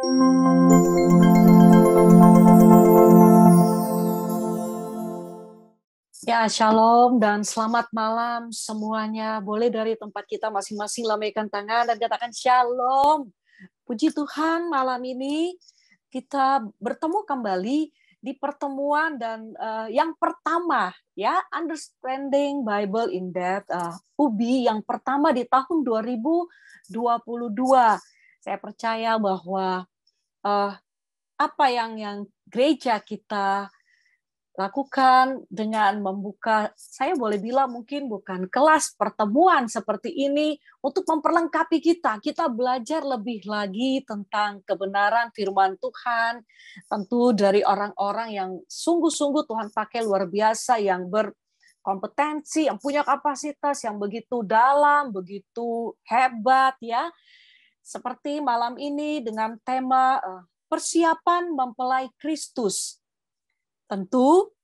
Ya, shalom dan selamat malam semuanya. Boleh dari tempat kita masing-masing lambaikan tangan dan katakan shalom. Puji Tuhan, malam ini kita bertemu kembali di pertemuan dan yang pertama ya, Understanding Bible in Depth, UBI yang pertama di tahun 2022. Saya percaya bahwa apa yang gereja kita lakukan dengan membuka, saya boleh bilang mungkin bukan kelas pertemuan seperti ini untuk memperlengkapi kita. Kita belajar lebih lagi tentang kebenaran firman Tuhan, tentu dari orang-orang yang sungguh-sungguh Tuhan pakai luar biasa, yang berkompetensi, yang punya kapasitas yang begitu dalam, begitu hebat ya. Seperti malam ini dengan tema persiapan mempelai Kristus. Tentu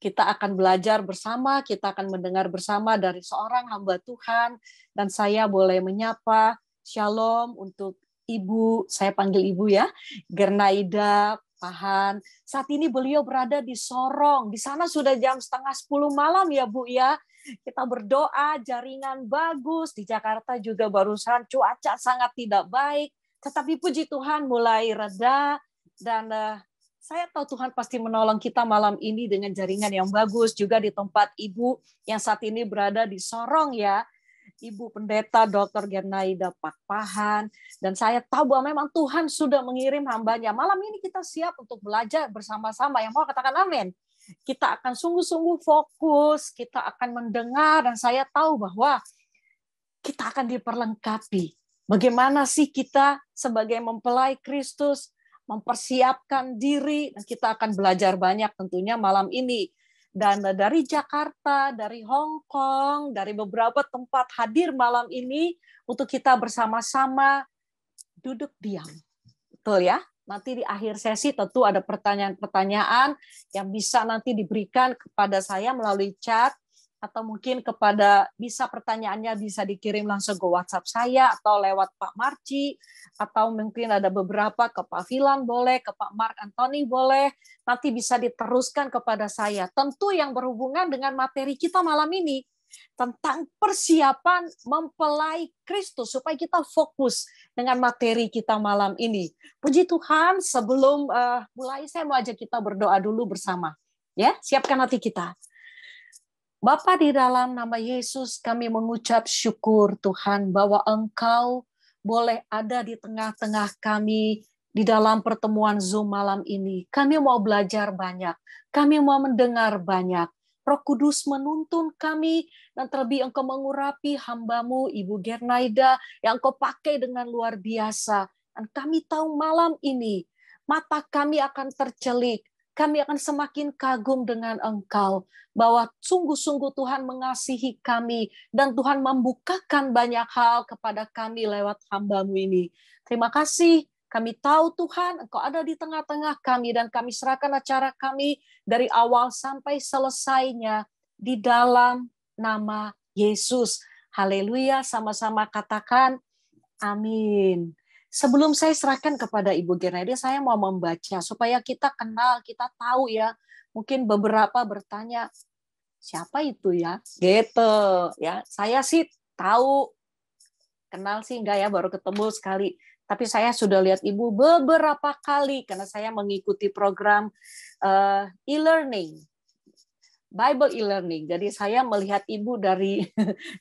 kita akan belajar bersama, kita akan mendengar bersama dari seorang hamba Tuhan, dan saya boleh menyapa shalom untuk Ibu, saya panggil Ibu ya, Gernaida Pahan. Saat ini beliau berada di Sorong, di sana sudah jam 9:30 malam ya Bu ya. Kita berdoa, jaringan bagus, di Jakarta juga barusan cuaca sangat tidak baik, tetapi puji Tuhan mulai reda, dan saya tahu Tuhan pasti menolong kita malam ini dengan jaringan yang bagus, juga di tempat Ibu yang saat ini berada di Sorong ya, Ibu Pendeta Dr. Gernaida Pakpahan, dan saya tahu bahwa memang Tuhan sudah mengirim hambanya. Malam ini kita siap untuk belajar bersama-sama, yang mau katakan amin. Kita akan sungguh-sungguh fokus, kita akan mendengar, dan saya tahu bahwa kita akan diperlengkapi. Bagaimana sih kita sebagai mempelai Kristus mempersiapkan diri, dan kita akan belajar banyak tentunya malam ini. Dan dari Jakarta, dari Hong Kong, dari beberapa tempat hadir malam ini untuk kita bersama-sama duduk diam. Betul ya? Nanti di akhir sesi tentu ada pertanyaan-pertanyaan yang bisa nanti diberikan kepada saya melalui chat, atau mungkin bisa pertanyaannya bisa dikirim langsung ke WhatsApp saya, atau lewat Pak Marci, atau mungkin ada beberapa ke Pak Filan boleh, ke Pak Mark Anthony boleh, nanti bisa diteruskan kepada saya. Tentu yang berhubungan dengan materi kita malam ini, tentang persiapan mempelai Kristus, supaya kita fokus dengan materi kita malam ini. Puji Tuhan, sebelum mulai saya mau ajak kita berdoa dulu bersama. Ya, siapkan hati kita. Bapa, di dalam nama Yesus kami mengucap syukur Tuhan bahwa Engkau boleh ada di tengah-tengah kami di dalam pertemuan Zoom malam ini. Kami mau belajar banyak, kami mau mendengar banyak. Roh Kudus menuntun kami, dan terlebih Engkau mengurapi hamba-Mu Ibu Gernaida yang Engkau pakai dengan luar biasa. Dan kami tahu malam ini mata kami akan tercelik, kami akan semakin kagum dengan Engkau, bahwa sungguh-sungguh Tuhan mengasihi kami, dan Tuhan membukakan banyak hal kepada kami lewat hamba-Mu ini. Terima kasih, kami tahu Tuhan, Engkau ada di tengah-tengah kami, dan kami serahkan acara kami dari awal sampai selesainya di dalam nama Yesus. Haleluya, sama-sama katakan amin. Sebelum saya serahkan kepada Ibu Gernaida, saya mau membaca supaya kita kenal, kita tahu ya. Mungkin beberapa bertanya, siapa itu ya? Gitu ya. Saya sih tahu, kenal sih enggak ya, baru ketemu sekali. Tapi saya sudah lihat Ibu beberapa kali karena saya mengikuti program e-learning, Bible e-learning. Jadi saya melihat Ibu dari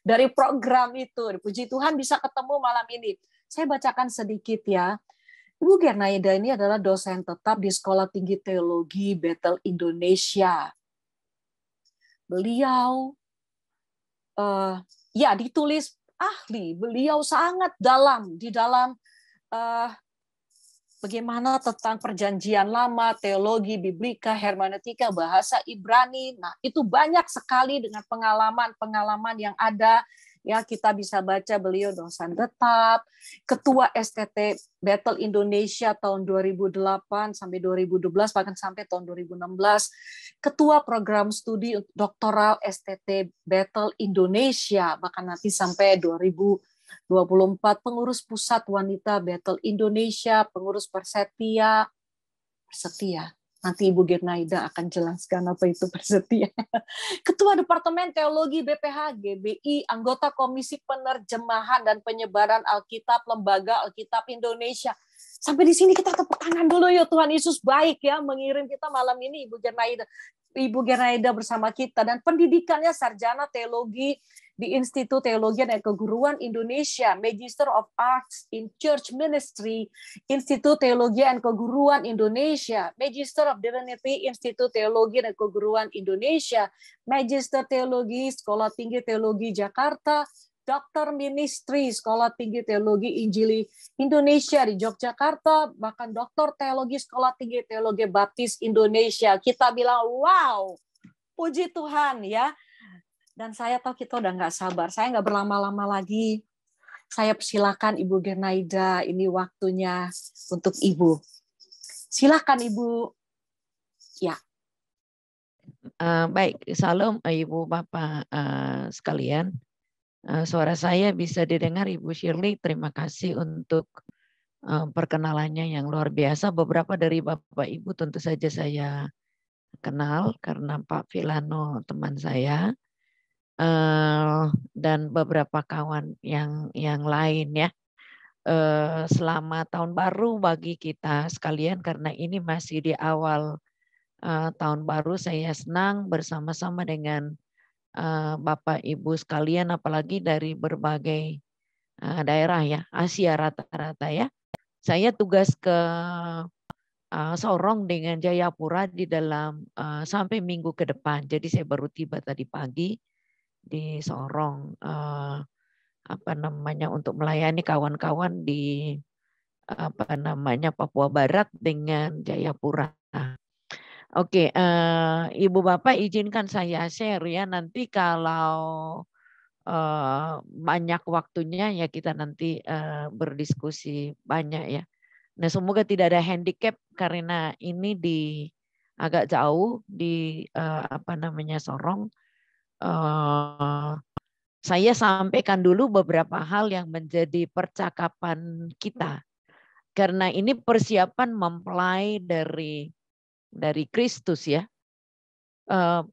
dari program itu. Puji Tuhan bisa ketemu malam ini. Saya bacakan sedikit ya. Ibu Gernaida ini adalah dosen tetap di Sekolah Tinggi Teologi Bethel Indonesia. Beliau ya ditulis ahli, beliau sangat dalam di dalam bagaimana tentang perjanjian lama, teologi, biblika, hermeneutika, bahasa Ibrani. Nah, itu banyak sekali dengan pengalaman-pengalaman yang ada. Ya, kita bisa baca beliau dosen tetap, ketua STT Bethel Indonesia tahun 2008 sampai 2012, bahkan sampai tahun 2016, ketua program studi doktoral STT Bethel Indonesia, bahkan nanti sampai 24 pengurus pusat wanita Bethel Indonesia, pengurus Persetia. Nanti Ibu Gernaida akan jelaskan apa itu Persetia. Ketua Departemen Teologi BPH GBI, anggota Komisi Penerjemahan dan Penyebaran Alkitab Lembaga Alkitab Indonesia. Sampai di sini kita tepuk tangan dulu ya, Tuhan Yesus baik ya mengirim kita malam ini Ibu Gernaida. Ibu Gernaida bersama kita, dan pendidikannya sarjana teologi di Institut Teologi dan Keguruan Indonesia, Magister of Arts in Church Ministry, Institut Teologi dan Keguruan Indonesia, Magister of Divinity, Institut Teologi dan Keguruan Indonesia, Magister Teologi, Sekolah Tinggi Teologi Jakarta, Dokter Ministry, Sekolah Tinggi Teologi Injili Indonesia di Yogyakarta, bahkan Dokter Teologi, Sekolah Tinggi Teologi Baptis Indonesia. Kita bilang, wow, puji Tuhan ya. Dan saya tahu kita udah nggak sabar. Saya nggak berlama-lama lagi. Saya persilakan Ibu Gernaida, ini waktunya untuk Ibu. Silakan Ibu. Ya. Baik, salam Ibu Bapak sekalian. Suara saya bisa didengar Ibu Shirley. Terima kasih untuk perkenalannya yang luar biasa. Beberapa dari Bapak Ibu tentu saja saya kenal karena Pak Filano teman saya. Dan beberapa kawan yang lain ya. Selamat tahun baru bagi kita sekalian, karena ini masih di awal tahun baru. Saya senang bersama-sama dengan Bapak Ibu sekalian, apalagi dari berbagai daerah ya, Asia rata-rata ya. Saya tugas ke Sorong dengan Jayapura di dalam sampai minggu ke depan. Jadi saya baru tiba tadi pagi di Sorong, untuk melayani kawan-kawan di Papua Barat dengan Jayapura. Oke, Ibu Bapak izinkan saya share ya, nanti kalau banyak waktunya ya kita nanti berdiskusi banyak ya. Nah, semoga tidak ada handicap karena ini agak jauh di Sorong. Saya sampaikan dulu beberapa hal yang menjadi percakapan kita. Karena ini persiapan mempelai dari Kristus ya.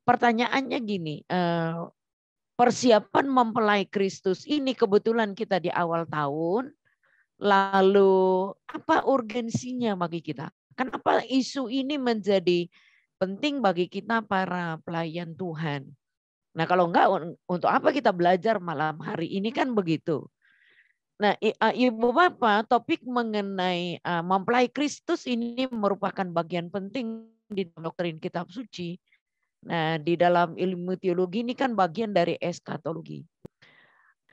Pertanyaannya gini, persiapan mempelai Kristus ini kebetulan kita di awal tahun, lalu apa urgensinya bagi kita? Kenapa isu ini menjadi penting bagi kita para pelayan Tuhan? Nah, kalau enggak, untuk apa kita belajar malam hari ini, kan begitu. Nah, Ibu Bapak, topik mengenai mempelai Kristus ini merupakan bagian penting di doktrin kitab suci. Nah, di dalam ilmu teologi ini kan bagian dari eskatologi.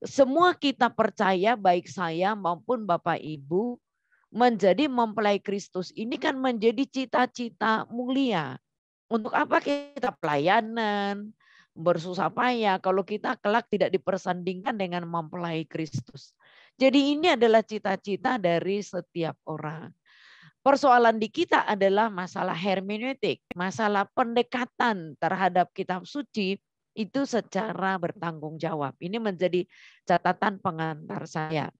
Semua kita percaya, baik saya maupun Bapak Ibu, menjadi mempelai Kristus ini kan menjadi cita-cita mulia. Untuk apa kita pelayanan, bersusah payah kalau kita kelak tidak dipersandingkan dengan mempelai Kristus. Jadi ini adalah cita-cita dari setiap orang. Persoalan di kita adalah masalah hermeneutik, masalah pendekatan terhadap kitab suci itu secara bertanggung jawab. Ini menjadi catatan pengantar saya.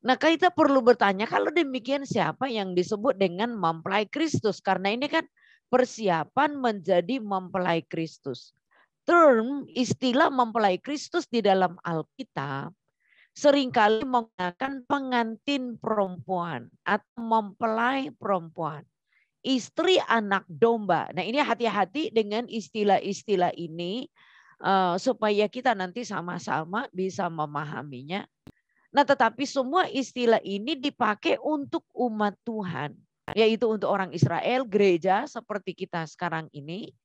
Nah, kita perlu bertanya, kalau demikian siapa yang disebut dengan mempelai Kristus? Karena ini kan persiapan menjadi mempelai Kristus. Term istilah mempelai Kristus di dalam Alkitab seringkali menggunakan pengantin perempuan atau mempelai perempuan, istri anak domba. Nah, ini hati-hati dengan istilah-istilah ini supaya kita nanti sama-sama bisa memahaminya. Nah, tetapi semua istilah ini dipakai untuk umat Tuhan, yaitu untuk orang Israel, gereja seperti kita sekarang ini,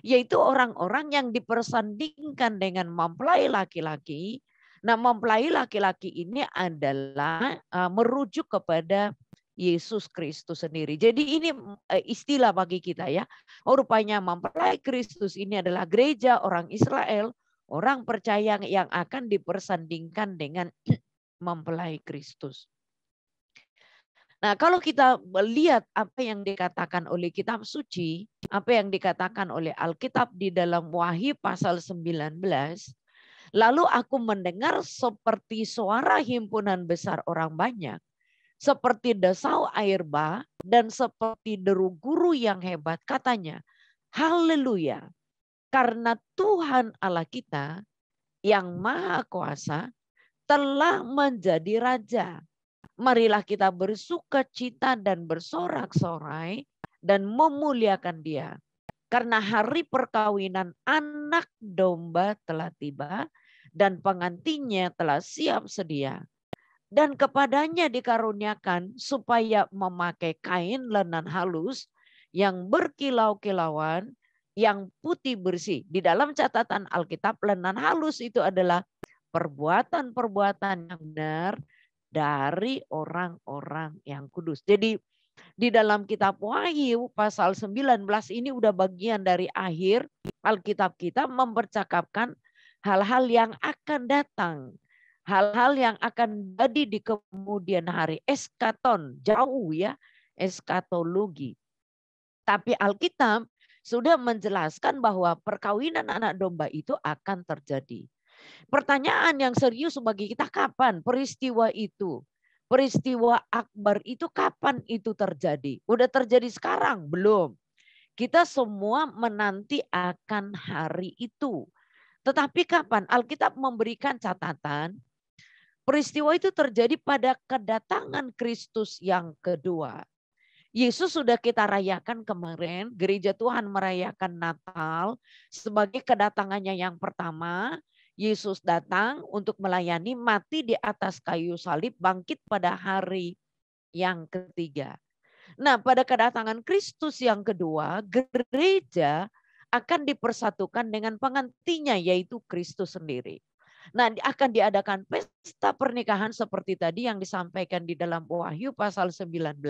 yaitu orang-orang yang dipersandingkan dengan mempelai laki-laki. Nah, mempelai laki-laki ini adalah merujuk kepada Yesus Kristus sendiri. Jadi ini istilah bagi kita ya. Oh, rupanya mempelai Kristus ini adalah gereja orang Israel, orang percaya yang akan dipersandingkan dengan mempelai Kristus. Nah, kalau kita melihat apa yang dikatakan oleh kitab suci, apa yang dikatakan oleh Alkitab di dalam Wahyu pasal 19, Lalu aku mendengar seperti suara himpunan besar orang banyak, seperti desau air bah, dan seperti deru guru yang hebat. Katanya, haleluya, karena Tuhan Allah kita yang maha kuasa telah menjadi Raja. Marilah kita bersukacita dan bersorak-sorai dan memuliakan Dia. Karena hari perkawinan anak domba telah tiba dan pengantinnya telah siap sedia. Dan kepadanya dikaruniakan supaya memakai kain lenan halus yang berkilau-kilauan, yang putih bersih. Di dalam catatan Alkitab, lenan halus itu adalah perbuatan-perbuatan yang benar dari orang-orang yang kudus. Jadi di dalam kitab Wahyu pasal 19 ini udah bagian dari akhir Alkitab kita mempercakapkan hal-hal yang akan datang. Hal-hal yang akan jadi di kemudian hari. Eskaton, jauh ya, eskatologi. Tapi Alkitab sudah menjelaskan bahwa perkawinan anak domba itu akan terjadi. Pertanyaan yang serius bagi kita, kapan peristiwa itu? Peristiwa akbar itu kapan itu terjadi? Udah terjadi sekarang? Belum. Kita semua menanti akan hari itu. Tetapi kapan? Alkitab memberikan catatan. Peristiwa itu terjadi pada kedatangan Kristus yang kedua. Yesus sudah kita rayakan kemarin. Gereja Tuhan merayakan Natal sebagai kedatangannya yang pertama. Yesus datang untuk melayani, mati di atas kayu salib, bangkit pada hari yang ketiga. Nah, pada kedatangan Kristus yang kedua, gereja akan dipersatukan dengan pengantinnya, yaitu Kristus sendiri. Nah, akan diadakan pesta pernikahan seperti tadi yang disampaikan di dalam Wahyu pasal 19.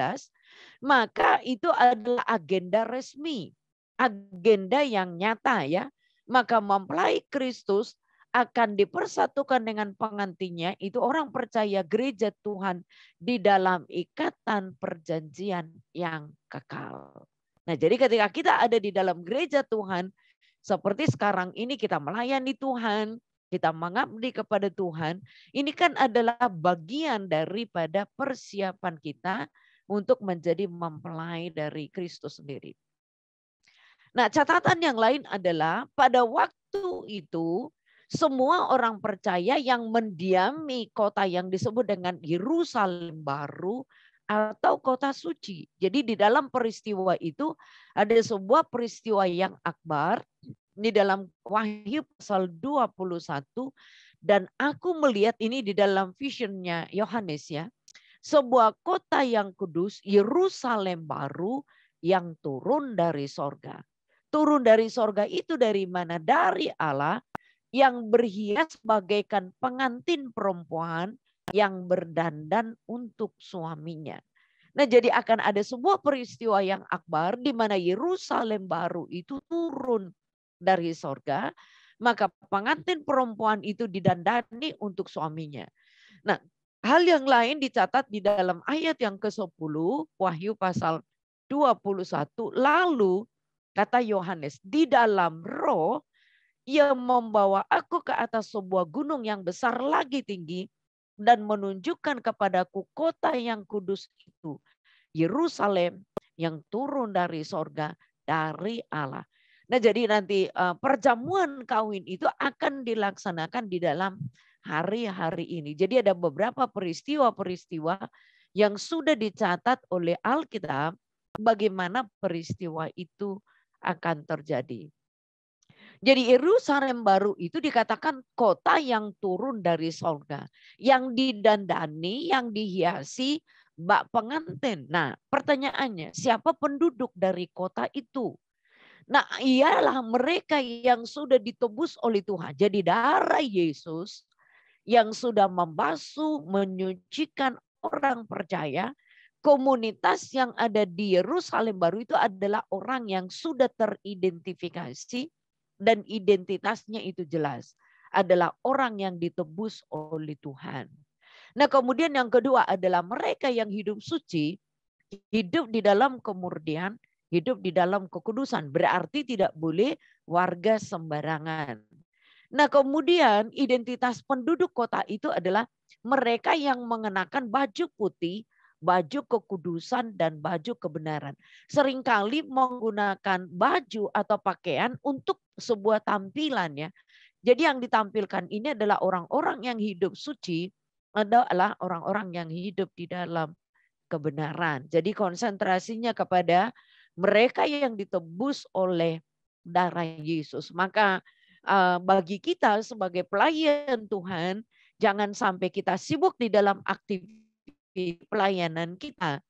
Maka itu adalah agenda resmi, agenda yang nyata ya. Maka mempelai Kristus akan dipersatukan dengan pengantinnya, itu orang percaya gereja Tuhan di dalam ikatan perjanjian yang kekal. Nah, jadi ketika kita ada di dalam gereja Tuhan, seperti sekarang ini kita melayani Tuhan, kita mengabdi kepada Tuhan, ini kan adalah bagian daripada persiapan kita untuk menjadi mempelai dari Kristus sendiri. Nah, catatan yang lain adalah pada waktu itu semua orang percaya yang mendiami kota yang disebut dengan Yerusalem baru atau kota suci. Jadi di dalam peristiwa itu ada sebuah peristiwa yang akbar di dalam Wahyu pasal 21, dan aku melihat ini di dalam visionnya Yohanes ya. Sebuah kota yang kudus, Yerusalem baru yang turun dari sorga. Turun dari sorga itu dari mana? Dari Allah, yang berhias bagaikan pengantin perempuan yang berdandan untuk suaminya. Nah, jadi akan ada sebuah peristiwa yang akbar di mana Yerusalem baru itu turun dari sorga, maka pengantin perempuan itu didandani untuk suaminya. Nah, hal yang lain dicatat di dalam ayat yang ke-10, Wahyu pasal 21, lalu kata Yohanes, di dalam roh ia membawa aku ke atas sebuah gunung yang besar lagi tinggi dan menunjukkan kepadaku kota yang kudus itu, Yerusalem yang turun dari sorga dari Allah. Nah, jadi nanti perjamuan kawin itu akan dilaksanakan di dalam hari-hari ini. Jadi ada beberapa peristiwa-peristiwa yang sudah dicatat oleh Alkitab bagaimana peristiwa itu akan terjadi. Jadi Yerusalem baru itu dikatakan kota yang turun dari sorga, yang didandani, yang dihiasi bak pengantin. Nah, pertanyaannya, siapa penduduk dari kota itu? Nah, ialah mereka yang sudah ditebus oleh Tuhan. Jadi darah Yesus yang sudah membasuh, menyucikan orang percaya. Komunitas yang ada di Yerusalem baru itu adalah orang yang sudah teridentifikasi dan identitasnya itu jelas. Adalah orang yang ditebus oleh Tuhan. Nah, kemudian yang kedua adalah mereka yang hidup suci, hidup di dalam kemurnian, hidup di dalam kekudusan. Berarti tidak boleh warga sembarangan. Nah, kemudian identitas penduduk kota itu adalah mereka yang mengenakan baju putih, baju kekudusan, dan baju kebenaran. Seringkali menggunakan baju atau pakaian untuk sebuah tampilan ya. Jadi yang ditampilkan ini adalah orang-orang yang hidup suci, adalah orang-orang yang hidup di dalam kebenaran. Jadi konsentrasinya kepada mereka yang ditebus oleh darah Yesus. Maka bagi kita sebagai pelayan Tuhan, jangan sampai kita sibuk di dalam aktivitas pelayanan kita.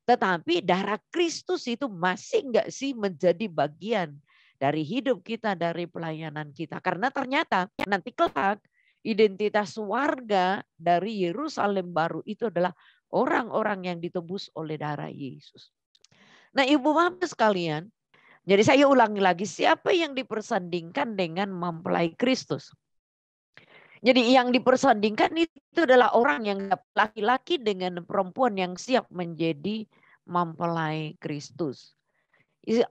Tetapi darah Kristus itu masih enggak sih menjadi bagian dari hidup kita, dari pelayanan kita. Karena ternyata nanti kelak identitas warga dari Yerusalem baru itu adalah orang-orang yang ditebus oleh darah Yesus. Nah, Ibu Bapak sekalian, jadi saya ulangi lagi, siapa yang dipersandingkan dengan mempelai Kristus? Jadi yang dipersandingkan itu adalah orang yang laki-laki dengan perempuan yang siap menjadi mempelai Kristus.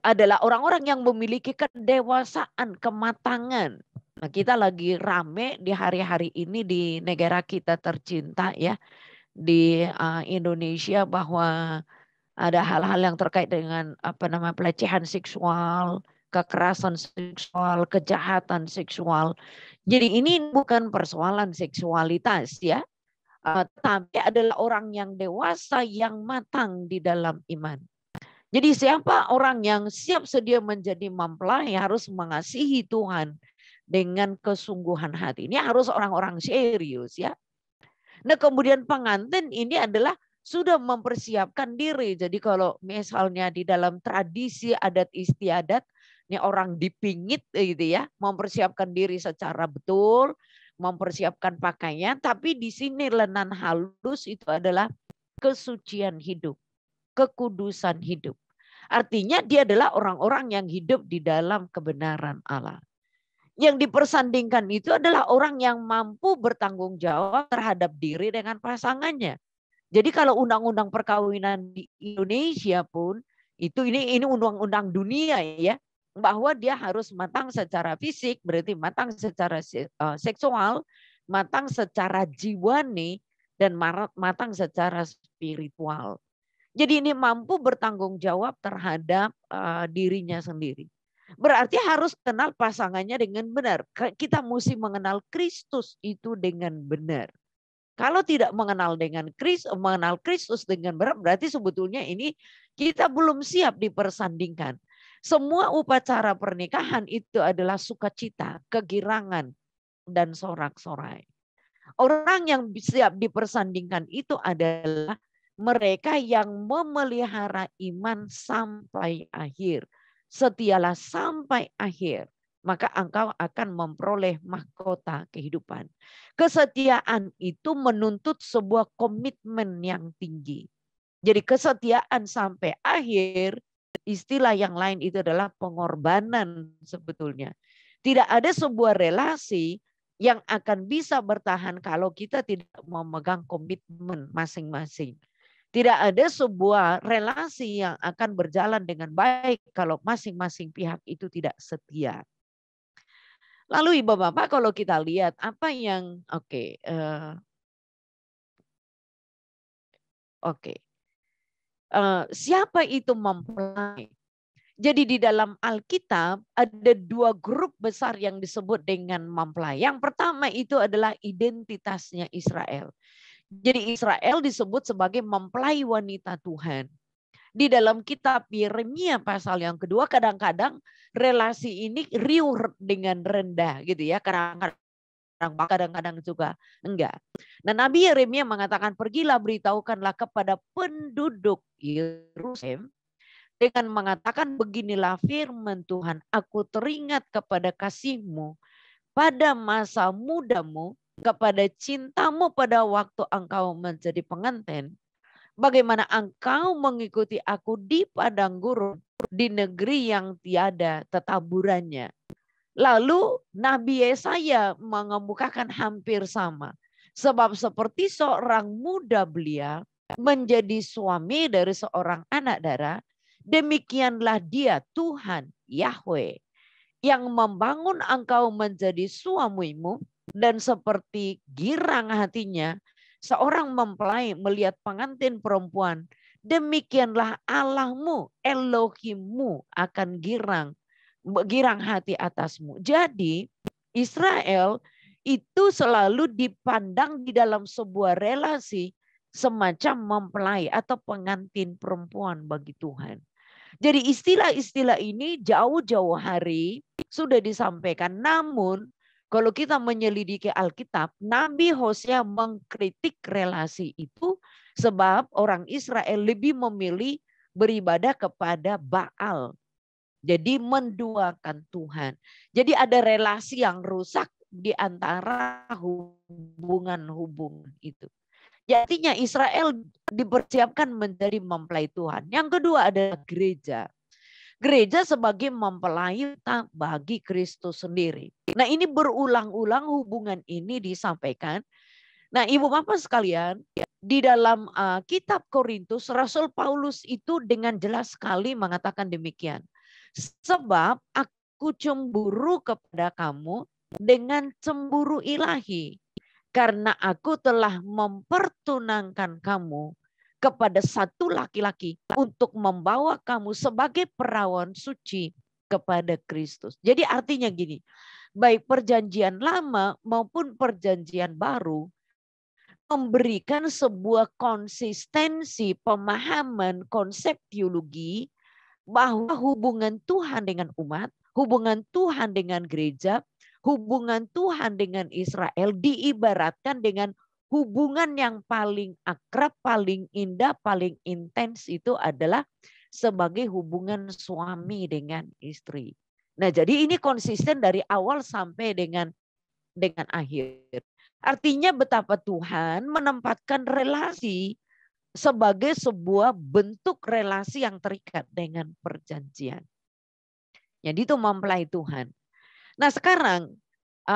Adalah orang-orang yang memiliki kedewasaan, kematangan. Nah, kita lagi rame di hari-hari ini di negara kita tercinta ya, di Indonesia, bahwa ada hal-hal yang terkait dengan pelecehan seksual, kekerasan seksual, kejahatan seksual. Jadi ini bukan persoalan seksualitas ya, tapi adalah orang yang dewasa yang matang di dalam iman. Jadi siapa orang yang siap sedia menjadi mempelai harus mengasihi Tuhan dengan kesungguhan hati. Ini harus orang-orang serius ya. Nah, kemudian pengantin ini adalah sudah mempersiapkan diri. Jadi kalau misalnya di dalam tradisi adat istiadat, ini orang dipingit gitu ya, mempersiapkan diri secara betul, mempersiapkan pakaian, tapi di sini lenan halus itu adalah kesucian hidup, kekudusan hidup. Artinya dia adalah orang-orang yang hidup di dalam kebenaran Allah. Yang dipersandingkan itu adalah orang yang mampu bertanggung jawab terhadap diri dengan pasangannya. Jadi kalau undang-undang perkawinan di Indonesia pun itu ini undang-undang dunia ya, bahwa dia harus matang secara fisik, berarti matang secara seksual, matang secara jiwani, dan matang secara spiritual. Jadi ini mampu bertanggung jawab terhadap dirinya sendiri. Berarti harus kenal pasangannya dengan benar. Kita mesti mengenal Kristus itu dengan benar. Kalau tidak mengenal Kristus dengan benar, berarti sebetulnya ini kita belum siap dipersandingkan. Semua upacara pernikahan itu adalah sukacita, kegirangan, dan sorak-sorai. Orang yang siap dipersandingkan itu adalah mereka yang memelihara iman sampai akhir. Setialah sampai akhir, maka engkau akan memperoleh mahkota kehidupan. Kesetiaan itu menuntut sebuah komitmen yang tinggi. Jadi kesetiaan sampai akhir, istilah yang lain itu adalah pengorbanan sebetulnya. Tidak ada sebuah relasi yang akan bisa bertahan kalau kita tidak memegang komitmen masing-masing. Tidak ada sebuah relasi yang akan berjalan dengan baik kalau masing-masing pihak itu tidak setia. Lalu Ibu Bapak kalau kita lihat apa yang siapa itu mempelai? Jadi di dalam Alkitab ada dua grup besar yang disebut dengan mempelai. Yang pertama itu adalah identitasnya Israel. Jadi Israel disebut sebagai mempelai wanita Tuhan. Di dalam kitab Yeremia pasal yang kedua kadang-kadang relasi ini riuh dengan rendah gitu ya. Kadang-kadang juga enggak. Nah, Nabi Yeremia mengatakan, pergilah beritahukanlah kepada penduduk Yerusalem dengan mengatakan, beginilah firman Tuhan, aku teringat kepada kasihmu pada masa mudamu, kepada cintamu pada waktu engkau menjadi pengantin, bagaimana engkau mengikuti aku di padang gurun, di negeri yang tiada tetaburannya. Lalu Nabi Yesaya mengemukakan hampir sama. Sebab seperti seorang muda belia menjadi suami dari seorang anak darah, demikianlah dia Tuhan Yahweh yang membangun engkau menjadi suamimu, dan seperti girang hatinya seorang mempelai melihat pengantin perempuan, demikianlah Allahmu, Elohimmu akan girang hati atasmu. Jadi Israel itu selalu dipandang di dalam sebuah relasi semacam mempelai atau pengantin perempuan bagi Tuhan. Jadi istilah-istilah ini jauh-jauh hari sudah disampaikan. Namun kalau kita menyelidiki Alkitab, Nabi Hosea mengkritik relasi itu sebab orang Israel lebih memilih beribadah kepada Baal. Jadi menduakan Tuhan. Jadi ada relasi yang rusak di antara hubungan-hubungan itu. Artinya Israel dipersiapkan menjadi mempelai Tuhan. Yang kedua adalah gereja. Gereja sebagai mempelai bagi Kristus sendiri. Nah ini berulang-ulang hubungan ini disampaikan. Nah Ibu Bapak sekalian, di dalam kitab Korintus, Rasul Paulus itu dengan jelas sekali mengatakan demikian. Sebab aku cemburu kepada kamu dengan cemburu ilahi. Karena aku telah mempertunangkan kamu kepada satu laki-laki untuk membawa kamu sebagai perawan suci kepada Kristus. Jadi artinya gini, baik perjanjian lama maupun perjanjian baru memberikan sebuah konsistensi pemahaman konsep teologi bahwa hubungan Tuhan dengan umat, hubungan Tuhan dengan gereja, hubungan Tuhan dengan Israel diibaratkan dengan hubungan yang paling akrab, paling indah, paling intens itu adalah sebagai hubungan suami dengan istri. Nah, jadi ini konsisten dari awal sampai dengan akhir. Artinya betapa Tuhan menempatkan relasi sebagai sebuah bentuk relasi yang terikat dengan perjanjian. Jadi itu mempelai Tuhan. Nah sekarang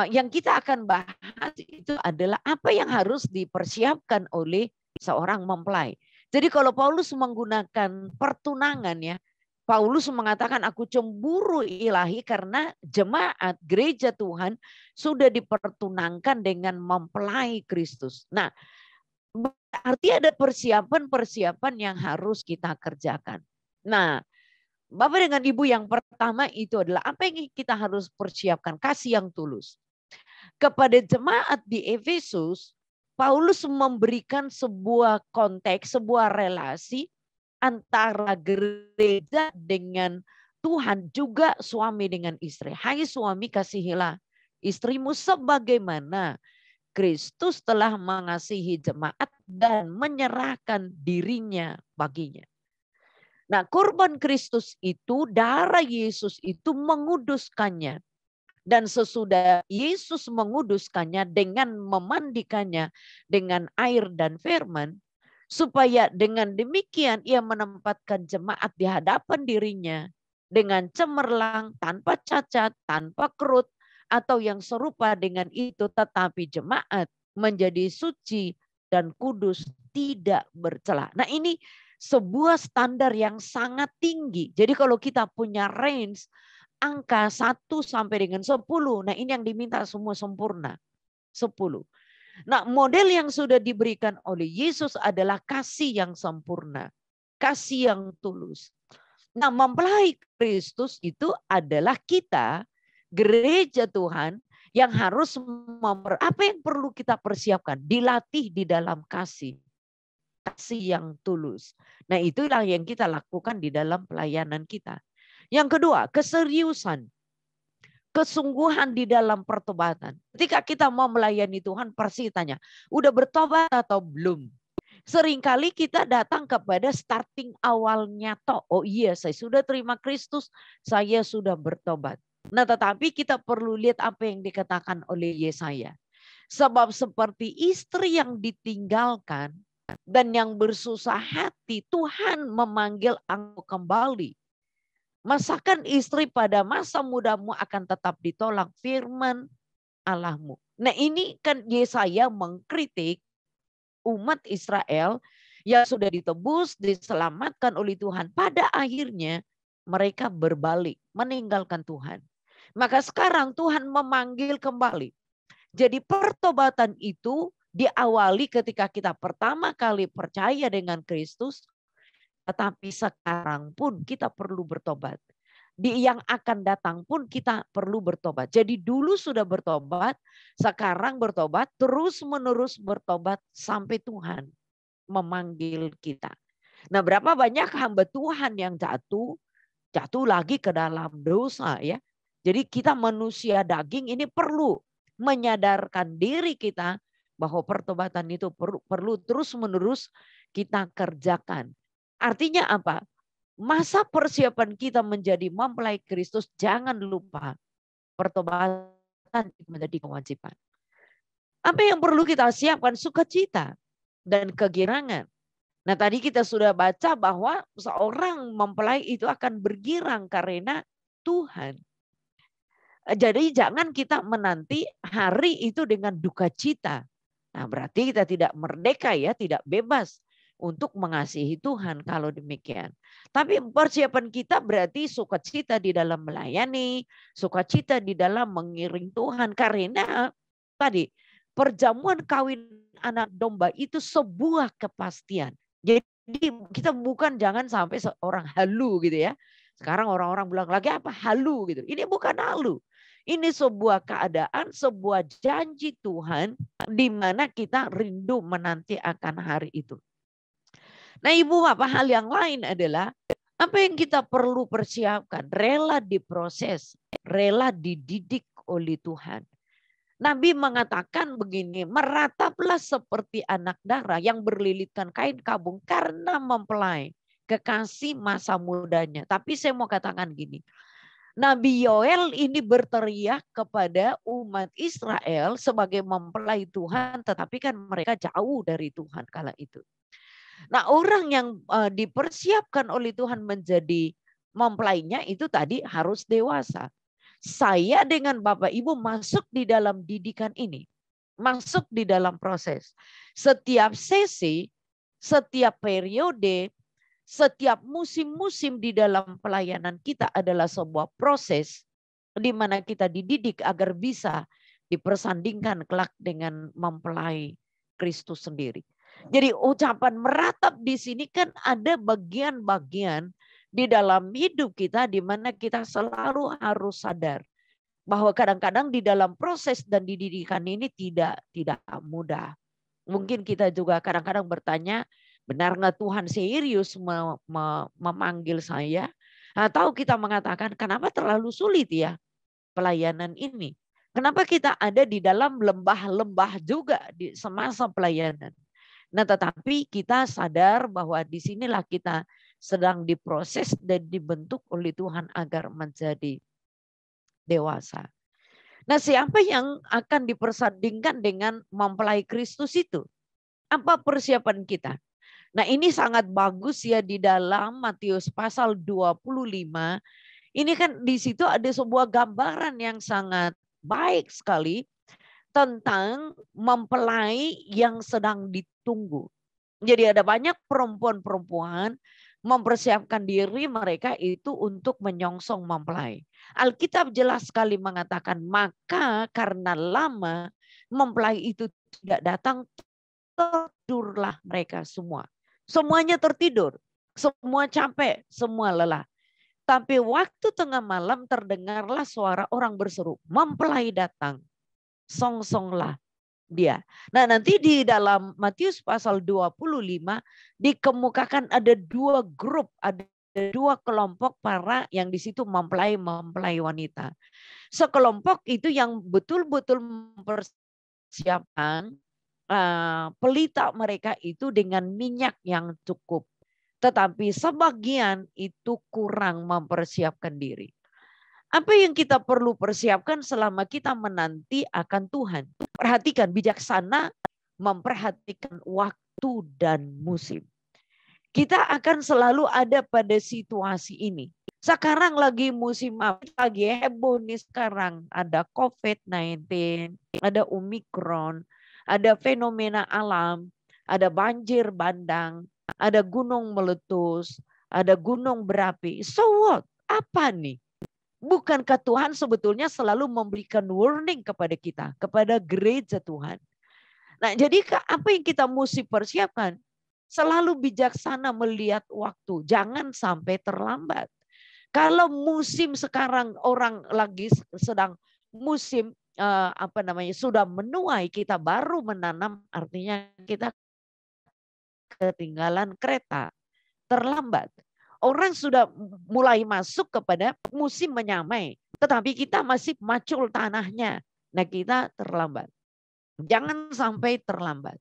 yang kita akan bahas itu adalah apa yang harus dipersiapkan oleh seorang mempelai. Jadi kalau Paulus menggunakan pertunangan ya, Paulus mengatakan aku cemburu ilahi karena jemaat gereja Tuhan sudah dipertunangkan dengan mempelai Kristus. Nah, berarti ada persiapan-persiapan yang harus kita kerjakan. Nah, Bapak dengan Ibu yang pertama itu adalah apa yang kita harus persiapkan? Kasih yang tulus. Kepada jemaat di Efesus, Paulus memberikan sebuah konteks, sebuah relasi antara gereja dengan Tuhan, juga suami dengan istri. Hai suami, kasihilah istrimu sebagaimana Kristus telah mengasihi jemaat dan menyerahkan dirinya baginya. Nah, korban Kristus itu, darah Yesus itu menguduskannya. Dan sesudah Yesus menguduskannya dengan memandikannya dengan air dan firman, supaya dengan demikian ia menempatkan jemaat di hadapan dirinya dengan cemerlang, tanpa cacat, tanpa kerut, atau yang serupa dengan itu, tetapi jemaat menjadi suci dan kudus, tidak bercela. Nah ini sebuah standar yang sangat tinggi. Jadi kalau kita punya range angka 1 sampai dengan 10, nah ini yang diminta semua sempurna. 10. Nah model yang sudah diberikan oleh Yesus adalah kasih yang sempurna. Kasih yang tulus. Nah mempelai Kristus itu adalah kita, gereja Tuhan, yang harus apa yang perlu kita persiapkan? Dilatih di dalam kasih. Kasih yang tulus. Nah itulah yang kita lakukan di dalam pelayanan kita. Yang kedua, keseriusan. Kesungguhan di dalam pertobatan. Ketika kita mau melayani Tuhan, pasti tanya, udah bertobat atau belum? Seringkali kita datang kepada starting awalnya toh. Oh iya, saya sudah terima Kristus, saya sudah bertobat. Nah tetapi kita perlu lihat apa yang dikatakan oleh Yesaya. Sebab seperti istri yang ditinggalkan dan yang bersusah hati, Tuhan memanggil engkau kembali. Masakan istri pada masa mudamu akan tetap ditolak, firman Allahmu. Nah ini kan Yesaya mengkritik umat Israel yang sudah ditebus, diselamatkan oleh Tuhan. Pada akhirnya mereka berbalik, meninggalkan Tuhan. Maka sekarang Tuhan memanggil kembali. Jadi pertobatan itu diawali ketika kita pertama kali percaya dengan Kristus, tetapi sekarang pun kita perlu bertobat. Di yang akan datang pun kita perlu bertobat. Jadi dulu sudah bertobat, sekarang bertobat, terus menerus bertobat sampai Tuhan memanggil kita. Nah, berapa banyak hamba Tuhan yang jatuh lagi ke dalam dosa ya. Jadi kita manusia daging ini perlu menyadarkan diri kita bahwa pertobatan itu perlu terus menerus kita kerjakan. Artinya apa? Masa persiapan kita menjadi mempelai Kristus, jangan lupa pertobatan menjadi kewajiban. Apa yang perlu kita siapkan? Sukacita dan kegirangan. Nah, tadi kita sudah baca bahwa seorang mempelai itu akan bergirang karena Tuhan. Jadi jangan kita menanti hari itu dengan duka cita. Nah, berarti kita tidak merdeka ya, tidak bebas untuk mengasihi Tuhan kalau demikian. Tapi persiapan kita berarti sukacita di dalam melayani, sukacita di dalam mengiring Tuhan. Karena tadi perjamuan kawin anak domba itu sebuah kepastian. Jadi kita bukan jangan sampai seorang halu gitu ya. Sekarang orang-orang bilang lagi apa halu gitu. Ini bukan halu. Ini sebuah keadaan, sebuah janji Tuhan di mana kita rindu menanti akan hari itu. Nah, Ibu Bapak, hal yang lain adalah apa yang kita perlu persiapkan, rela diproses, rela dididik oleh Tuhan. Nabi mengatakan begini, merataplah seperti anak darah yang berlilitkan kain kabung karena mempelai kekasih masa mudanya. Tapi saya mau katakan gini, Nabi Yoel ini berteriak kepada umat Israel sebagai mempelai Tuhan, tetapi kan mereka jauh dari Tuhan kala itu. Nah, orang yang dipersiapkan oleh Tuhan menjadi mempelainya itu tadi harus dewasa. Saya dengan Bapak Ibu masuk di dalam didikan ini. Masuk di dalam proses. Setiap sesi, setiap periode, setiap musim-musim di dalam pelayanan kita adalah sebuah proses di mana kita dididik agar bisa dipersandingkan kelak dengan mempelai Kristus sendiri. Jadi ucapan meratap di sini kan ada bagian-bagian di dalam hidup kita di mana kita selalu harus sadar bahwa kadang-kadang di dalam proses dan dididikan ini tidak mudah. Mungkin kita juga kadang-kadang bertanya, benar nggak Tuhan serius memanggil saya? Atau kita mengatakan, kenapa terlalu sulit ya pelayanan ini? Kenapa kita ada di dalam lembah-lembah juga di semasa pelayanan? Nah, tetapi kita sadar bahwa disinilah kita sedang diproses dan dibentuk oleh Tuhan agar menjadi dewasa. Nah, siapa yang akan dipersandingkan dengan mempelai Kristus itu? Apa persiapan kita? Nah, ini sangat bagus ya di dalam Matius pasal 25. Ini kan di situ ada sebuah gambaran yang sangat baik sekali tentang mempelai yang sedang ditunggu. Jadi ada banyak perempuan-perempuan mempersiapkan diri mereka itu untuk menyongsong mempelai. Alkitab jelas sekali mengatakan, maka karena lama mempelai itu tidak datang, tertidurlah mereka semua. Semuanya tertidur, semua capek, semua lelah. Tapi waktu tengah malam terdengarlah suara orang berseru, mempelai datang. Song-songlah dia. Nah, nanti di dalam Matius pasal 25 dikemukakan ada dua grup, ada dua kelompok para yang di situ mempelai wanita. Sekelompok itu yang betul-betul mempersiapkan pelita mereka itu dengan minyak yang cukup. Tetapi sebagian itu kurang mempersiapkan diri. Apa yang kita perlu persiapkan selama kita menanti akan Tuhan? Perhatikan, bijaksana memperhatikan waktu dan musim. Kita akan selalu ada pada situasi ini. Sekarang lagi musim apa? Lagi heboh nih sekarang. Ada COVID-19, ada Omikron, ada fenomena alam, ada banjir bandang, ada gunung meletus, ada gunung berapi. So what? Apa nih? Bukankah Tuhan sebetulnya selalu memberikan warning kepada kita, kepada gereja Tuhan? Nah, jadi apa yang kita mesti persiapkan? Selalu bijaksana melihat waktu, jangan sampai terlambat. Kalau musim sekarang orang lagi sedang musim sudah menuai, kita baru menanam, artinya kita ketinggalan kereta, terlambat. Orang sudah mulai masuk kepada musim menyamai, tetapi kita masih macul tanahnya. Nah, kita terlambat. Jangan sampai terlambat.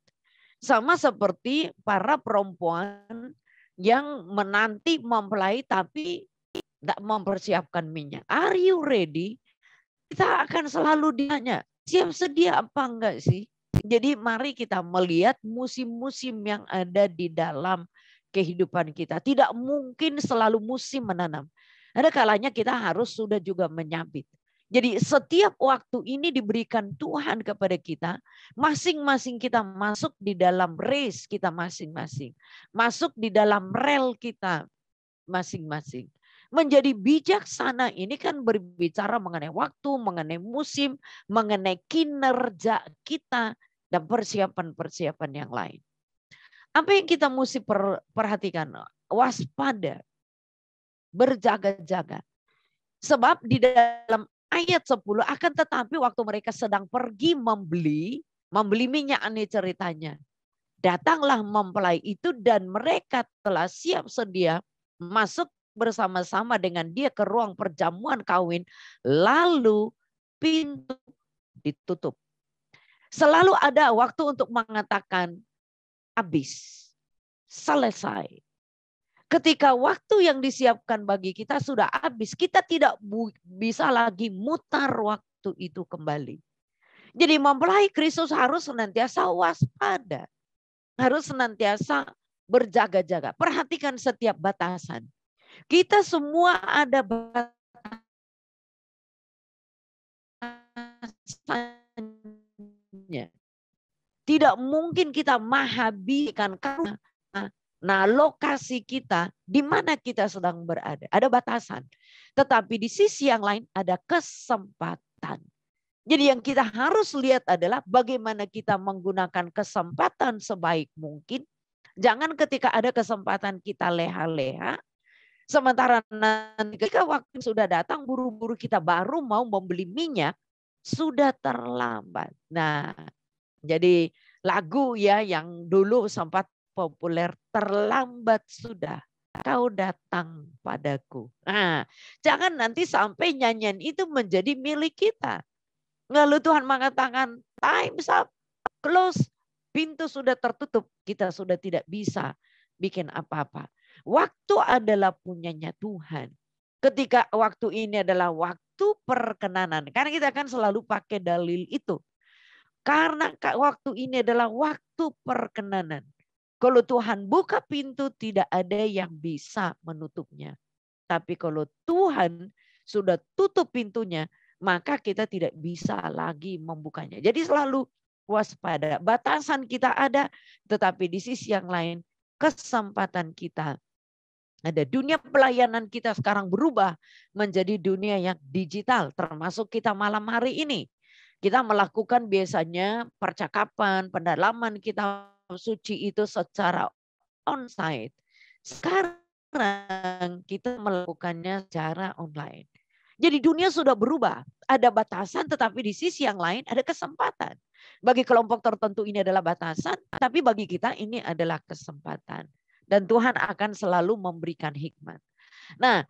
Sama seperti para perempuan yang menanti mempelai tapi tidak mempersiapkan minyak. Are you ready? Kita akan selalu ditanya, siap sedia apa enggak sih? Jadi mari kita melihat musim-musim yang ada di dalam kehidupan kita. Tidak mungkin selalu musim menanam. Ada kalanya kita harus sudah juga menyabit. Jadi setiap waktu ini diberikan Tuhan kepada kita. Masing-masing kita masuk di dalam race kita masing-masing. Masuk di dalam rel kita masing-masing. Menjadi bijaksana ini kan berbicara mengenai waktu, mengenai musim, mengenai kinerja kita, dan persiapan-persiapan yang lain. Apa yang kita mesti perhatikan? Waspada, berjaga-jaga. Sebab di dalam ayat 10, akan tetapi waktu mereka sedang pergi membeli minyak, ini ceritanya. Datanglah mempelai itu dan mereka telah siap sedia masuk bersama-sama dengan dia ke ruang perjamuan kawin. Lalu pintu ditutup. Selalu ada waktu untuk mengatakan habis, selesai. Ketika waktu yang disiapkan bagi kita sudah habis, kita tidak bisa lagi mutar waktu itu kembali. Jadi mempelai Kristus harus senantiasa waspada. Harus senantiasa berjaga-jaga. Perhatikan setiap batasan. Kita semua ada batasannya. Tidak mungkin kita menghabiskan karena lokasi kita di mana kita sedang berada. Ada batasan. Tetapi di sisi yang lain ada kesempatan. Jadi yang kita harus lihat adalah bagaimana kita menggunakan kesempatan sebaik mungkin. Jangan ketika ada kesempatan kita leha-leha. Sementara nanti ketika waktu sudah datang buru-buru kita baru mau membeli minyak. Sudah terlambat. Nah, jadi lagu ya yang dulu sempat populer, terlambat sudah kau datang padaku. Nah, jangan nanti sampai nyanyian itu menjadi milik kita. Lalu Tuhan mengatakan, time's up, close, pintu sudah tertutup, kita sudah tidak bisa bikin apa-apa. Waktu adalah punyanya Tuhan. Ketika waktu ini adalah waktu perkenanan, karena kita akan selalu pakai dalil itu. Karena waktu ini adalah waktu perkenanan. Kalau Tuhan buka pintu, tidak ada yang bisa menutupnya. Tapi kalau Tuhan sudah tutup pintunya, maka kita tidak bisa lagi membukanya. Jadi selalu waspada. Batasan kita ada, tetapi di sisi yang lain, kesempatan kita ada. Dunia pelayanan kita sekarang berubah menjadi dunia yang digital, termasuk kita malam hari ini. Kita melakukan biasanya percakapan, pendalaman kitab suci itu secara onsite. Sekarang kita melakukannya secara online. Jadi dunia sudah berubah. Ada batasan tetapi di sisi yang lain ada kesempatan. Bagi kelompok tertentu ini adalah batasan, tapi bagi kita ini adalah kesempatan. Dan Tuhan akan selalu memberikan hikmat. Nah,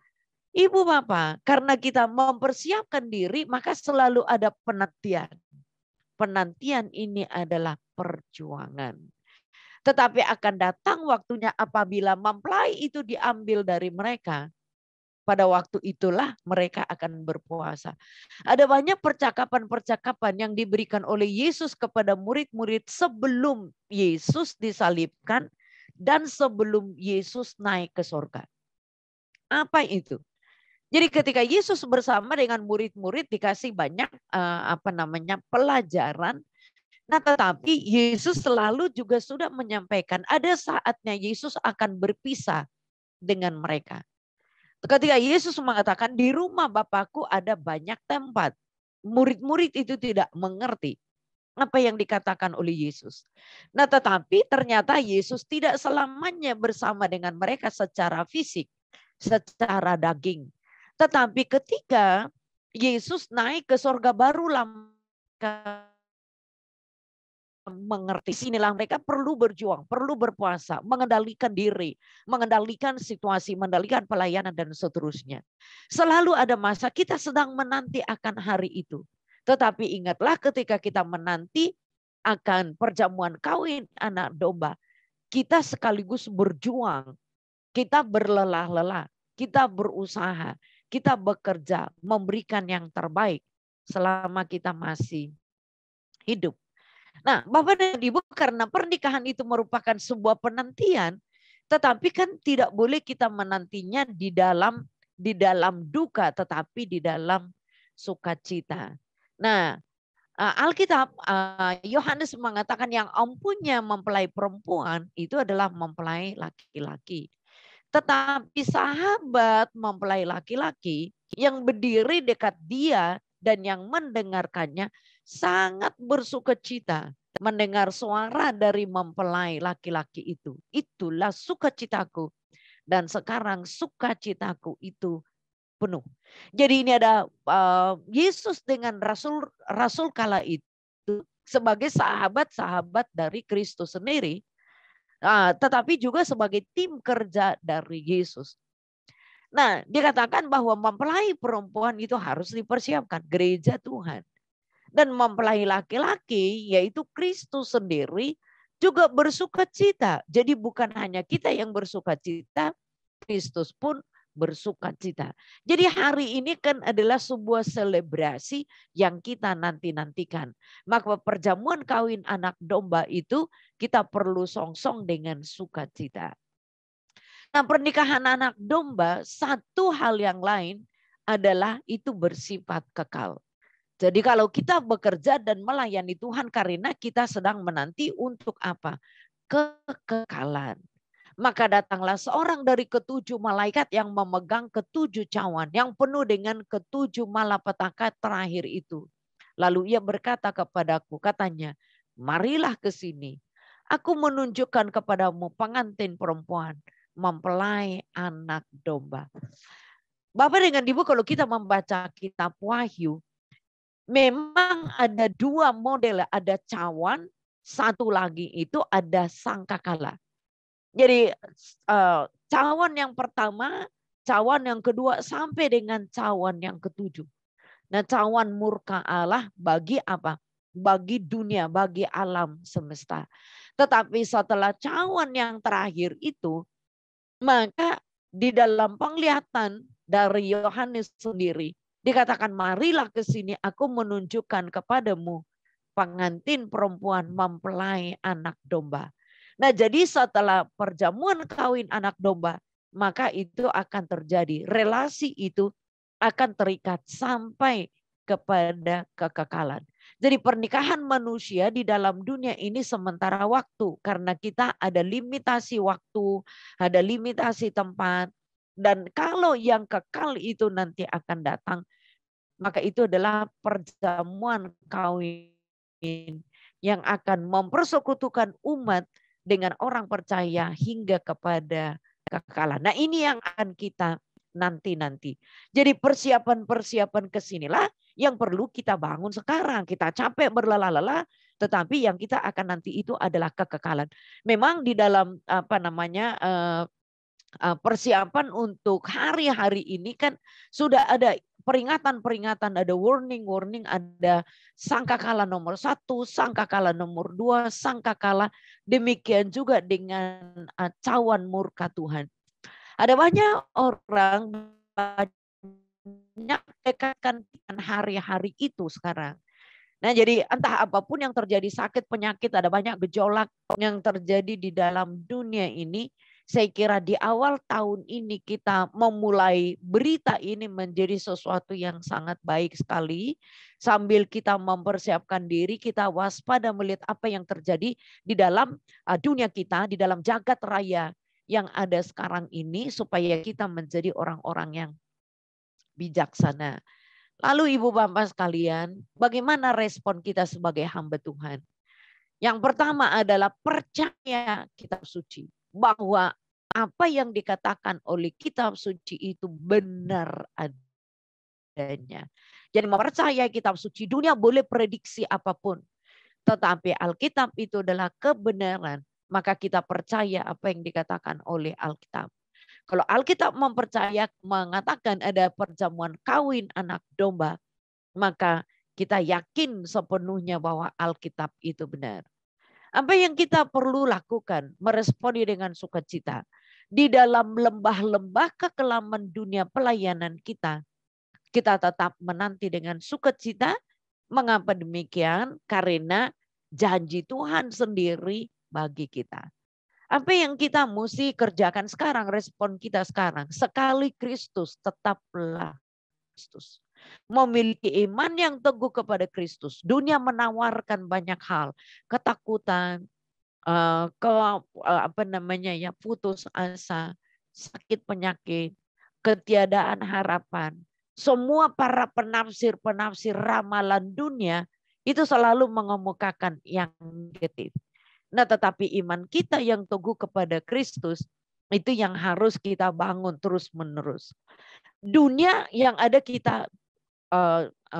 Ibu Bapak, karena kita mempersiapkan diri, maka selalu ada penantian. Penantian ini adalah perjuangan. Tetapi akan datang waktunya apabila mempelai itu diambil dari mereka. Pada waktu itulah mereka akan berpuasa. Ada banyak percakapan-percakapan yang diberikan oleh Yesus kepada murid-murid sebelum Yesus disalibkan dan sebelum Yesus naik ke surga. Apa itu? Jadi ketika Yesus bersama dengan murid-murid dikasih banyak pelajaran. Nah, tetapi Yesus selalu juga sudah menyampaikan ada saatnya Yesus akan berpisah dengan mereka. Ketika Yesus mengatakan di rumah Bapakku ada banyak tempat. Murid-murid itu tidak mengerti apa yang dikatakan oleh Yesus. Nah, tetapi ternyata Yesus tidak selamanya bersama dengan mereka secara fisik, secara daging. Tetapi ketika Yesus naik ke sorga, barulah mengerti. Sinilah mereka perlu berjuang, perlu berpuasa, mengendalikan diri, mengendalikan situasi, mengendalikan pelayanan dan seterusnya. Selalu ada masa kita sedang menanti akan hari itu. Tetapi ingatlah ketika kita menanti akan perjamuan kawin anak domba, kita sekaligus berjuang, kita berlelah-lelah, kita berusaha, kita bekerja, memberikan yang terbaik selama kita masih hidup. Nah, Bapak dan Ibu, karena pernikahan itu merupakan sebuah penantian, tetapi kan tidak boleh kita menantinya di dalam duka, tetapi di dalam sukacita. Nah, Alkitab Yohanes mengatakan yang ampunya mempelai perempuan itu adalah mempelai laki-laki. Tetapi sahabat mempelai laki-laki yang berdiri dekat dia dan yang mendengarkannya sangat bersukacita mendengar suara dari mempelai laki-laki itu. Itulah sukacitaku. Dan sekarang sukacitaku itu penuh. Jadi ini ada Yesus dengan rasul kala itu sebagai sahabat-sahabat dari Kristus sendiri. Tetapi juga sebagai tim kerja dari Yesus. Nah, dikatakan bahwa mempelai perempuan itu harus dipersiapkan, gereja Tuhan. Dan mempelai laki-laki, yaitu Kristus sendiri, juga bersukacita. Jadi bukan hanya kita yang bersukacita, Kristus pun bersukacita. Jadi hari ini kan adalah sebuah selebrasi yang kita nanti-nantikan. Maka perjamuan kawin anak domba itu kita perlu songsong dengan sukacita. Nah, pernikahan anak domba satu hal yang lain adalah itu bersifat kekal. Jadi kalau kita bekerja dan melayani Tuhan karena kita sedang menanti untuk apa? Kekekalan. Maka datanglah seorang dari ketujuh malaikat yang memegang ketujuh cawan yang penuh dengan ketujuh malapetaka terakhir itu. Lalu ia berkata kepadaku, katanya, marilah ke sini. Aku menunjukkan kepadamu pengantin perempuan, mempelai anak domba. Bapak dengan Ibu, kalau kita membaca kitab Wahyu, memang ada dua model, ada cawan, satu lagi itu ada sangkakala. Jadi cawan yang pertama, cawan yang kedua, sampai dengan cawan yang ketujuh. Nah, cawan murka Allah bagi apa? Bagi dunia, bagi alam semesta. Tetapi setelah cawan yang terakhir itu, maka di dalam penglihatan dari Yohanes sendiri, dikatakan marilah ke sini, aku menunjukkan kepadamu pengantin perempuan mempelai anak domba. Nah, jadi setelah perjamuan kawin anak domba, maka itu akan terjadi. Relasi itu akan terikat sampai kepada kekekalan. Jadi pernikahan manusia di dalam dunia ini sementara waktu. Karena kita ada limitasi waktu, ada limitasi tempat. Dan kalau yang kekal itu nanti akan datang, maka itu adalah perjamuan kawin yang akan mempersekutukan umat dengan orang percaya hingga kepada kekekalan. Nah, ini yang akan kita nanti-nanti. Jadi persiapan-persiapan kesinilah yang perlu kita bangun sekarang. Kita capek berlelah-lelah, tetapi yang kita akan nanti itu adalah kekekalan. Memang di dalam persiapan untuk hari-hari ini kan sudah ada peringatan-peringatan, ada warning-warning, ada sangkakala nomor 1, sangkakala nomor 2, sangkakala. Demikian juga dengan cawan murka Tuhan. Ada banyak orang banyak dekatkan dengan hari-hari itu sekarang. Nah, jadi entah apapun yang terjadi, sakit, penyakit, ada banyak gejolak yang terjadi di dalam dunia ini. Saya kira di awal tahun ini kita memulai berita ini menjadi sesuatu yang sangat baik sekali. Sambil kita mempersiapkan diri, kita waspada melihat apa yang terjadi di dalam dunia kita, di dalam jagat raya. yang ada sekarang ini supaya kita menjadi orang-orang yang bijaksana. Lalu Ibu Bapak sekalian, bagaimana respon kita sebagai hamba Tuhan? Yang pertama adalah percaya kitab suci. Bahwa apa yang dikatakan oleh kitab suci itu benar adanya. Jadi mempercayai kitab suci, dunia boleh prediksi apapun. Tetapi Alkitab itu adalah kebenaran. Maka kita percaya apa yang dikatakan oleh Alkitab. Kalau Alkitab mengatakan ada perjamuan kawin anak domba, maka kita yakin sepenuhnya bahwa Alkitab itu benar. Apa yang kita perlu lakukan? Meresponi dengan sukacita. Di dalam lembah-lembah kekelaman dunia pelayanan kita, kita tetap menanti dengan sukacita. Mengapa demikian? Karena janji Tuhan sendiri bagi kita. Apa yang kita mesti kerjakan sekarang, respon kita sekarang? Sekali Kristus, tetaplah Kristus. Memiliki iman yang teguh kepada Kristus. Dunia menawarkan banyak hal, ketakutan, putus asa, sakit penyakit, ketiadaan harapan. Semua para penafsir ramalan dunia itu selalu mengemukakan yang negatif. Nah, tetapi iman kita yang teguh kepada Kristus itu yang harus kita bangun terus-menerus. Dunia yang ada kita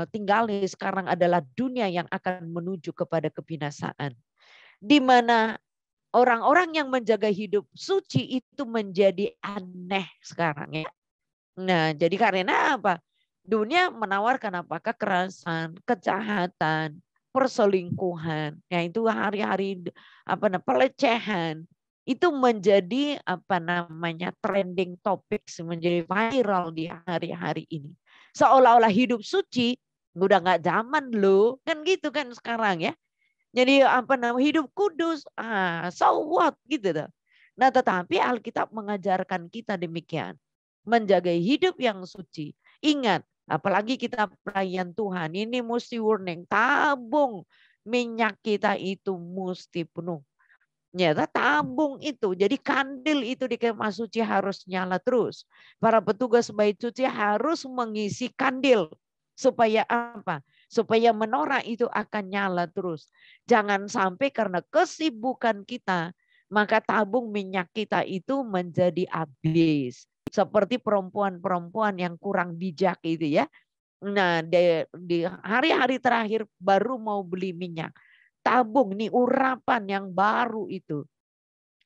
tinggali sekarang adalah dunia yang akan menuju kepada kebinasaan. Di mana orang-orang yang menjaga hidup suci itu menjadi aneh sekarang ya. Nah, jadi karena apa? Dunia menawarkan apa? Kekerasan, kejahatan, perselingkuhan, yaitu hari-hari pelecehan. Itu menjadi trending topic, menjadi viral di hari-hari ini. Seolah-olah hidup suci udah nggak zaman loh, kan gitu kan sekarang ya. Jadi hidup kudus, so what gitu tuh. Nah, tetapi Alkitab mengajarkan kita demikian, menjaga hidup yang suci. Ingat, apalagi kita pelayan Tuhan, ini mesti warning, tabung minyak kita itu mesti penuh. Nyata tabung itu, jadi kandil itu di kemah suci harus nyala terus. Para petugas bait suci harus mengisi kandil. Supaya apa? Supaya menorah itu akan nyala terus. Jangan sampai karena kesibukan kita, maka tabung minyak kita itu menjadi habis. Seperti perempuan-perempuan yang kurang bijak itu ya. Nah, di hari-hari terakhir baru mau beli minyak. Tabung nih urapan yang baru itu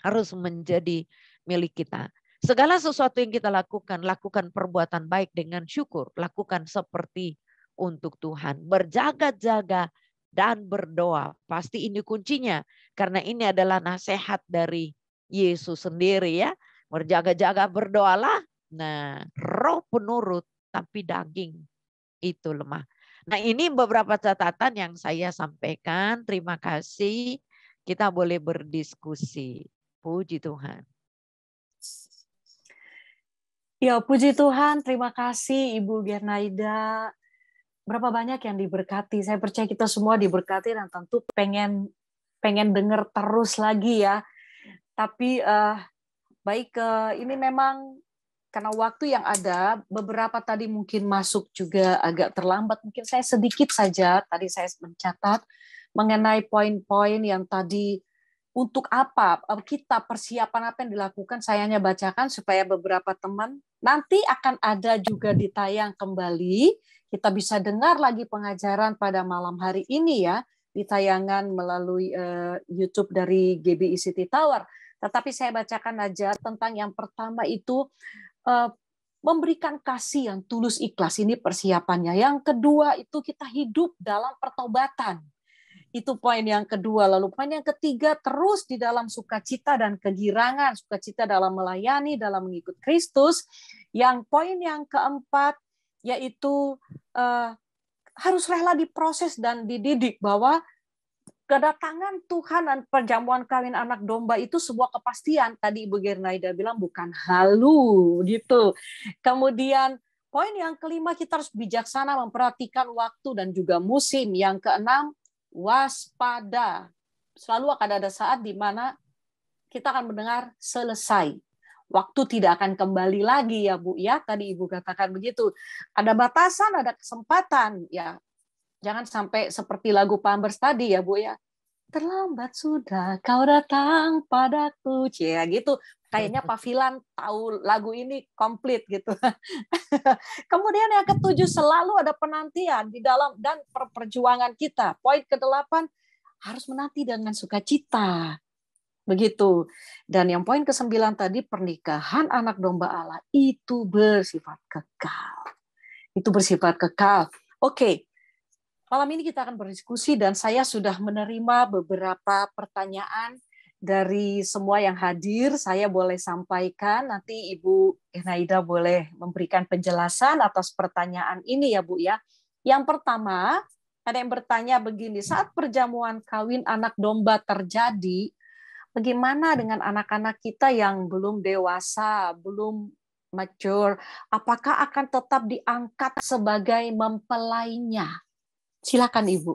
harus menjadi milik kita. Segala sesuatu yang kita lakukan perbuatan baik dengan syukur. Lakukan seperti untuk Tuhan. Berjaga-jaga dan berdoa. Pasti ini kuncinya. Karena ini adalah nasihat dari Yesus sendiri ya. Berjaga-jaga berdoalah. Nah, roh penurut tapi daging itu lemah. Nah, ini beberapa catatan yang saya sampaikan. Terima kasih. Kita boleh berdiskusi. Puji Tuhan. Ya, puji Tuhan. Terima kasih Ibu Gernaida. Berapa banyak yang diberkati. Saya percaya kita semua diberkati dan tentu pengen dengar terus lagi ya. Tapi ini memang karena waktu yang ada, beberapa tadi mungkin masuk juga agak terlambat. Mungkin saya sedikit saja, tadi saya mencatat mengenai poin-poin yang tadi untuk apa kita persiapan apa yang dilakukan. Saya hanya bacakan supaya beberapa teman nanti akan ada juga ditayang kembali. Kita bisa dengar lagi pengajaran pada malam hari ini ya, di tayangan melalui YouTube dari GBI City Tower. Tetapi saya bacakan aja tentang yang pertama itu, memberikan kasih yang tulus ikhlas, ini persiapannya. Yang kedua itu kita hidup dalam pertobatan. Itu poin yang kedua. Lalu poin yang ketiga, terus di dalam sukacita dan kegirangan, sukacita dalam melayani, dalam mengikut Kristus. Yang poin yang keempat yaitu harus rela diproses dan dididik, bahwa kedatangan Tuhan dan perjamuan kawin anak domba itu sebuah kepastian. Tadi Ibu Gernaida bilang bukan halu gitu. Kemudian poin yang kelima, kita harus bijaksana memperhatikan waktu dan juga musim. Yang keenam, waspada. Selalu akan ada saat di mana kita akan mendengar selesai. waktu tidak akan kembali lagi ya Bu ya. Tadi Ibu katakan begitu. Ada batasan, ada kesempatan ya. Jangan sampai seperti lagu Pampers tadi ya Bu ya. Terlambat sudah kau datang padaku. Ya gitu. Kayaknya Pak Filan tahu lagu ini komplit gitu. Kemudian yang ketujuh, selalu ada penantian di dalam dan perjuangan kita. Poin ke-8, harus menanti dengan sukacita. Begitu. Dan yang poin ke-9 tadi, pernikahan anak domba Allah itu bersifat kekal. Itu bersifat kekal. Oke. Malam ini kita akan berdiskusi dan saya sudah menerima beberapa pertanyaan dari semua yang hadir. Saya boleh sampaikan, nanti Ibu Enaida boleh memberikan penjelasan atas pertanyaan ini ya Bu ya. Yang pertama, ada yang bertanya begini, saat perjamuan kawin anak domba terjadi, bagaimana dengan anak-anak kita yang belum dewasa, belum mature, apakah akan tetap diangkat sebagai mempelainya? Silakan Ibu.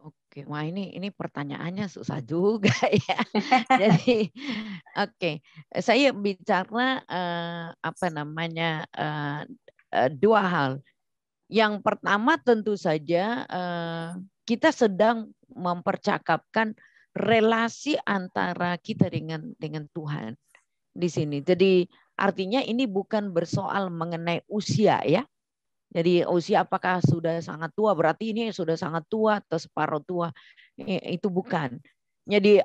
Oke, wah ini pertanyaannya susah juga ya. Jadi, oke, saya bicara dua hal. Yang pertama tentu saja kita sedang mempercakapkan relasi antara kita dengan Tuhan di sini. Jadi artinya ini bukan bersoal mengenai usia ya. Jadi usia apakah sudah sangat tua, berarti ini sudah sangat tua atau separuh tua, itu bukan. Jadi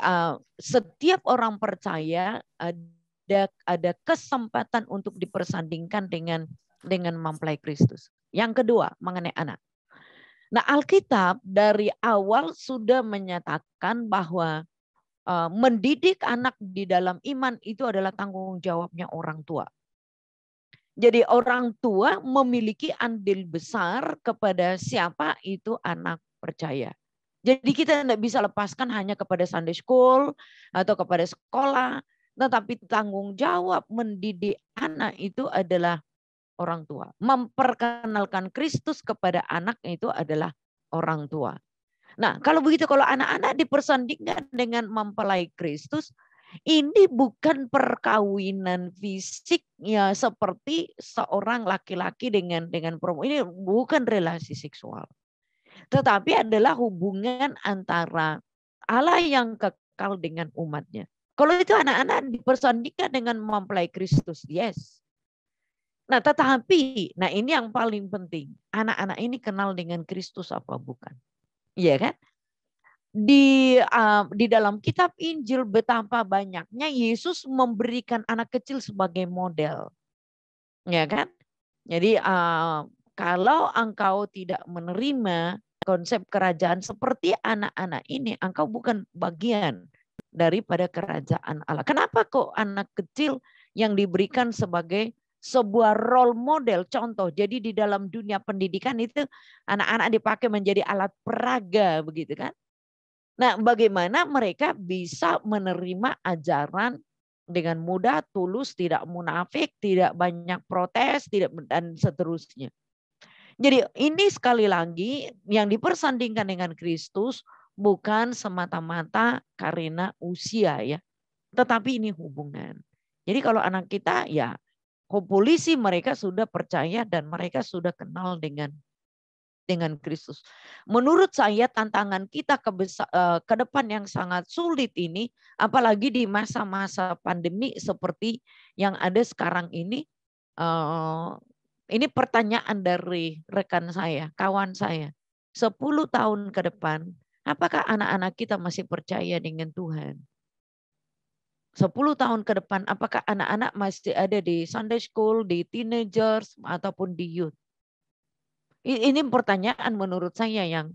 setiap orang percaya ada kesempatan untuk dipersandingkan dengan mempelai Kristus. Yang kedua mengenai anak. Nah Alkitab dari awal sudah menyatakan bahwa mendidik anak di dalam iman itu adalah tanggung jawabnya orang tua. Jadi orang tua memiliki andil besar kepada siapa itu anak percaya. Jadi kita tidak bisa lepaskan hanya kepada Sunday School atau kepada sekolah. Tetapi tanggung jawab mendidik anak itu adalah orang tua. Memperkenalkan Kristus kepada anak itu adalah orang tua. Nah kalau begitu, kalau anak-anak dipersandingkan dengan mempelai Kristus, ini bukan perkawinan fisik ya seperti seorang laki-laki dengan perempuan. Ini bukan relasi seksual. Tetapi adalah hubungan antara Allah yang kekal dengan umatnya. Kalau itu anak-anak dipersandingkan dengan mempelai Kristus, yes. Nah tetapi, nah ini yang paling penting. Anak-anak ini kenal dengan Kristus apa bukan? Iya kan? Di dalam kitab Injil betapa banyaknya Yesus memberikan anak kecil sebagai model. Ya kan? Jadi kalau engkau tidak menerima konsep kerajaan seperti anak-anak ini, engkau bukan bagian daripada kerajaan Allah. Kenapa kok anak kecil yang diberikan sebagai sebuah role model, contoh. Jadi di dalam dunia pendidikan itu anak-anak dipakai menjadi alat peraga begitu kan? Nah, bagaimana mereka bisa menerima ajaran dengan mudah, tulus, tidak munafik, tidak banyak protes, dan seterusnya. Jadi ini sekali lagi yang dipersandingkan dengan Kristus bukan semata-mata karena usia ya, tetapi ini hubungan. Jadi kalau anak kita ya, polisi mereka sudah percaya dan mereka sudah kenal dengan Kristus. Menurut saya tantangan kita ke depan yang sangat sulit ini, apalagi di masa-masa pandemi seperti yang ada sekarang ini. Ini pertanyaan dari rekan saya, kawan saya. 10 tahun ke depan, apakah anak-anak kita masih percaya dengan Tuhan? 10 tahun ke depan, apakah anak-anak masih ada di Sunday School, di teenagers, ataupun di youth? Ini pertanyaan menurut saya yang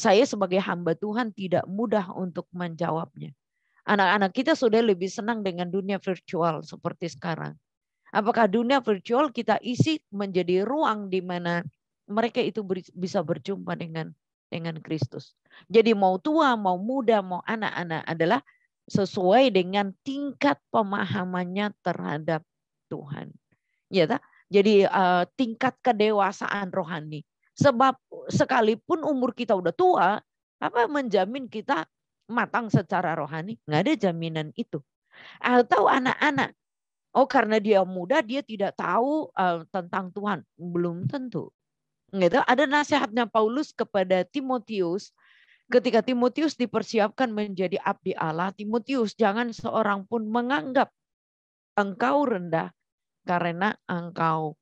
saya sebagai hamba Tuhan tidak mudah untuk menjawabnya. Anak-anak kita sudah lebih senang dengan dunia virtual seperti sekarang. Apakah dunia virtual kita isi menjadi ruang di mana mereka itu bisa berjumpa dengan Kristus. Jadi mau tua, mau muda, mau anak-anak adalah sesuai dengan tingkat pemahamannya terhadap Tuhan. Ya, tak? Jadi tingkat kedewasaan rohani. Sebab sekalipun umur kita udah tua, apa menjamin kita matang secara rohani? Nggak ada jaminan itu. Atau anak-anak, oh karena dia muda dia tidak tahu tentang Tuhan. Belum tentu. Gitu. Ada nasihatnya Paulus kepada Timotius. Ketika Timotius dipersiapkan menjadi abdi Allah, Timotius jangan seorang pun menganggap engkau rendah karena engkau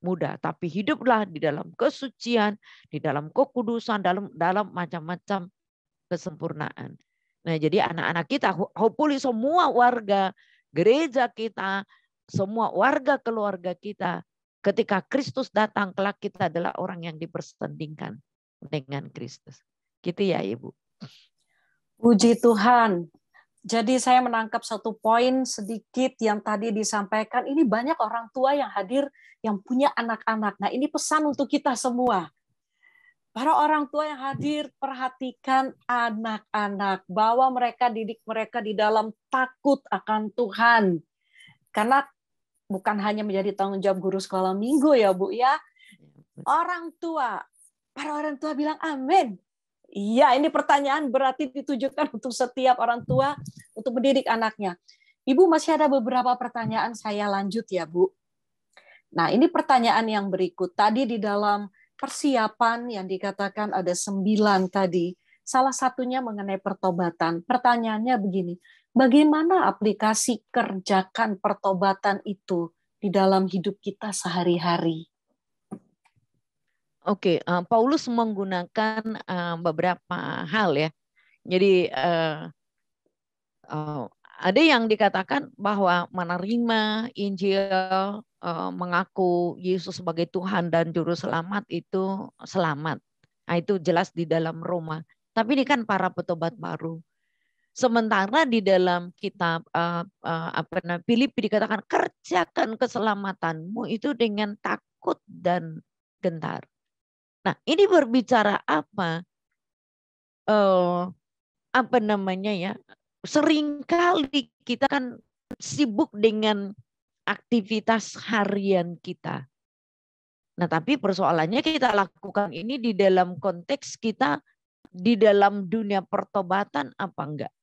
muda, tapi hiduplah di dalam kesucian, di dalam kekudusan, dalam macam-macam kesempurnaan. Nah, jadi anak-anak kita, hopefully semua warga gereja kita, semua warga keluarga kita, ketika Kristus datang, kelak kita adalah orang yang dipersandingkan dengan Kristus. Gitu ya, Ibu. Puji Tuhan. Jadi saya menangkap satu poin sedikit yang tadi disampaikan. Ini banyak orang tua yang hadir yang punya anak-anak. Nah, ini pesan untuk kita semua. Para orang tua yang hadir, perhatikan anak-anak. Bawa mereka, didik mereka di dalam takut akan Tuhan. Karena bukan hanya menjadi tanggung jawab guru sekolah minggu ya Bu ya. Orang tua, para orang tua bilang amin. Iya, ini pertanyaan berarti ditujukan untuk setiap orang tua untuk mendidik anaknya. Ibu, masih ada beberapa pertanyaan, saya lanjut ya Bu. Nah, ini pertanyaan yang berikut. Tadi di dalam persiapan yang dikatakan ada 9 tadi, salah satunya mengenai pertobatan. Pertanyaannya begini, bagaimana aplikasi kerjakan pertobatan itu di dalam hidup kita sehari-hari? Oke, Paulus menggunakan beberapa hal ya. Jadi ada yang dikatakan bahwa menerima Injil, mengaku Yesus sebagai Tuhan dan Juru Selamat itu selamat. Nah, itu jelas di dalam Roma. Tapi ini kan para petobat baru. Sementara di dalam kitab Filipi dikatakan kerjakan keselamatanmu itu dengan takut dan gentar. Nah, ini berbicara apa? Apa namanya ya? Seringkali kita kan sibuk dengan aktivitas harian kita. Nah, tapi persoalannya kita lakukan ini di dalam konteks kita di dalam dunia pertobatan apa enggak?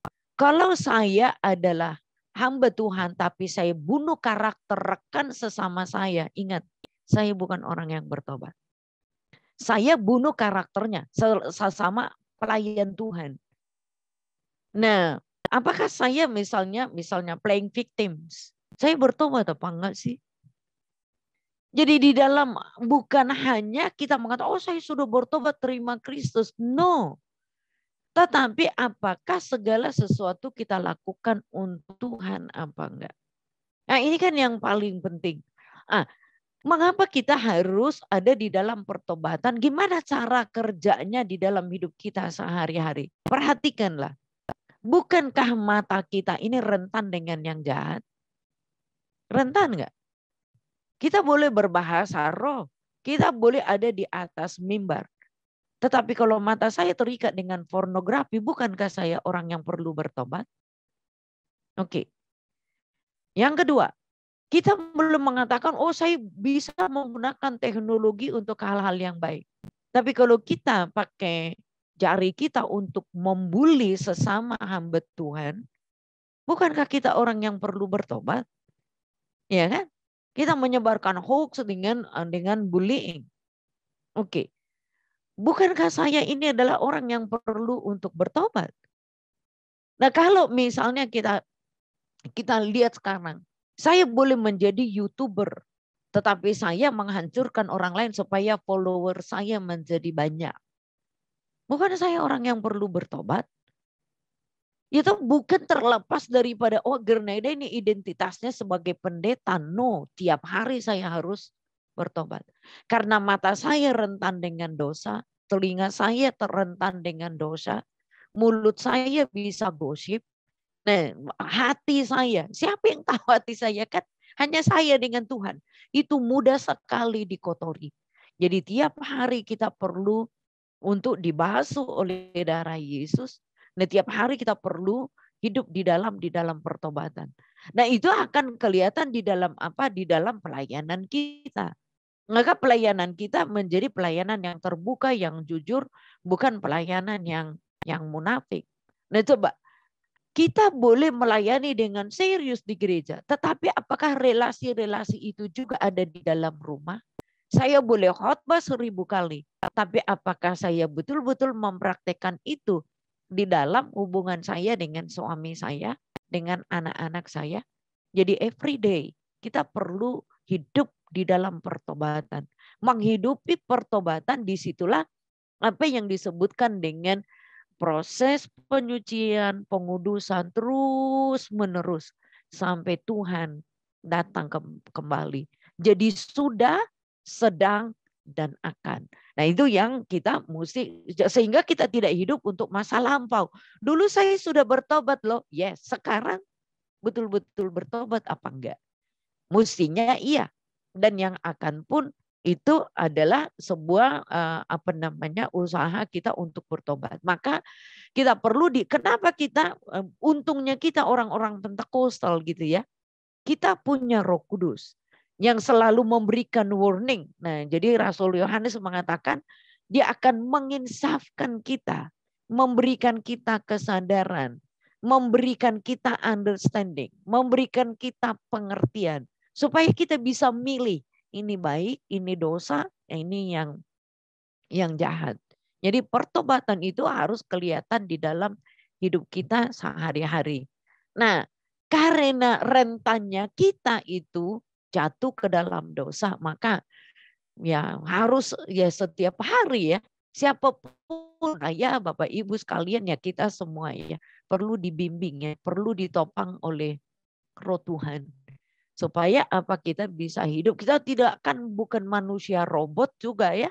Kalau saya adalah hamba Tuhan tapi saya bunuh karakter rekan sesama saya, ingat, saya bukan orang yang bertobat. Saya bunuh karakternya sesama pelayan Tuhan. Nah, apakah saya misalnya playing victims? Saya bertobat apa enggak sih? Jadi di dalam bukan hanya kita mengatakan, oh saya sudah bertobat terima Kristus. No. Tetapi apakah segala sesuatu kita lakukan untuk Tuhan apa enggak? Nah ini kan yang paling penting. Mengapa kita harus ada di dalam pertobatan? Gimana cara kerjanya di dalam hidup kita sehari-hari? Perhatikanlah. Bukankah mata kita ini rentan dengan yang jahat? Rentan enggak? Kita boleh berbahasa roh. Kita boleh ada di atas mimbar. Tetapi kalau mata saya terikat dengan pornografi, bukankah saya orang yang perlu bertobat? Oke. Yang kedua, kita belum mengatakan, oh saya bisa menggunakan teknologi untuk hal-hal yang baik. Tapi kalau kita pakai jari kita untuk membuli sesama hamba Tuhan, bukankah kita orang yang perlu bertobat? Ya kan? Kita menyebarkan hoax dengan bullying. Oke. Bukankah saya ini adalah orang yang perlu untuk bertobat? Nah kalau misalnya kita lihat sekarang, saya boleh menjadi YouTuber, tetapi saya menghancurkan orang lain supaya follower saya menjadi banyak. Bukan saya orang yang perlu bertobat? Itu bukan terlepas daripada, oh Grenada ini identitasnya sebagai pendeta. No, tiap hari saya harus bertobat. Karena mata saya rentan dengan dosa, telinga saya rentan dengan dosa, mulut saya bisa gosip. Nah, hati saya, siapa yang tahu hati saya kan? Hanya saya dengan Tuhan. Itu mudah sekali dikotori. Jadi tiap hari kita perlu untuk dibasuh oleh darah Yesus. Nah, tiap hari kita perlu hidup di dalam pertobatan. Nah, itu akan kelihatan di dalam apa? Di dalam pelayanan kita. Maka pelayanan kita menjadi pelayanan yang terbuka, yang jujur, bukan pelayanan yang munafik. Nah, coba Kita boleh melayani dengan serius di gereja, tetapi apakah relasi-relasi itu juga ada di dalam rumah? Saya boleh khotbah 1000 kali, tapi apakah saya betul-betul mempraktekkan itu di dalam hubungan saya dengan suami saya, dengan anak-anak saya? Jadi every day kita perlu hidup di dalam pertobatan. Menghidupi pertobatan, disitulah apa yang disebutkan dengan proses penyucian, pengudusan terus menerus sampai Tuhan datang kembali. Jadi sudah, sedang, dan akan. Nah itu yang kita mesti, sehingga kita tidak hidup untuk masa lampau. Dulu saya sudah bertobat loh. Yes, sekarang betul-betul bertobat apa enggak? Mestinya iya. Dan yang akan pun itu adalah sebuah usaha kita untuk bertobat. Maka kita perlu kenapa kita untungnya kita orang-orang Pentekostal gitu ya. Kita punya Roh Kudus yang selalu memberikan warning. Nah, jadi Rasul Yohanes mengatakan dia akan menginsafkan kita, memberikan kita kesadaran, memberikan kita understanding, memberikan kita pengertian supaya kita bisa milih ini baik, ini dosa, ini yang jahat. Jadi pertobatan itu harus kelihatan di dalam hidup kita sehari-hari. Nah, karena rentannya kita itu jatuh ke dalam dosa, maka ya harus ya setiap hari ya, siapapun ya Bapak Ibu sekalian ya, kita semua ya perlu dibimbing ya, perlu ditopang oleh Roh Tuhan. Supaya apa, kita bisa hidup, kita tidak kan bukan manusia robot juga ya.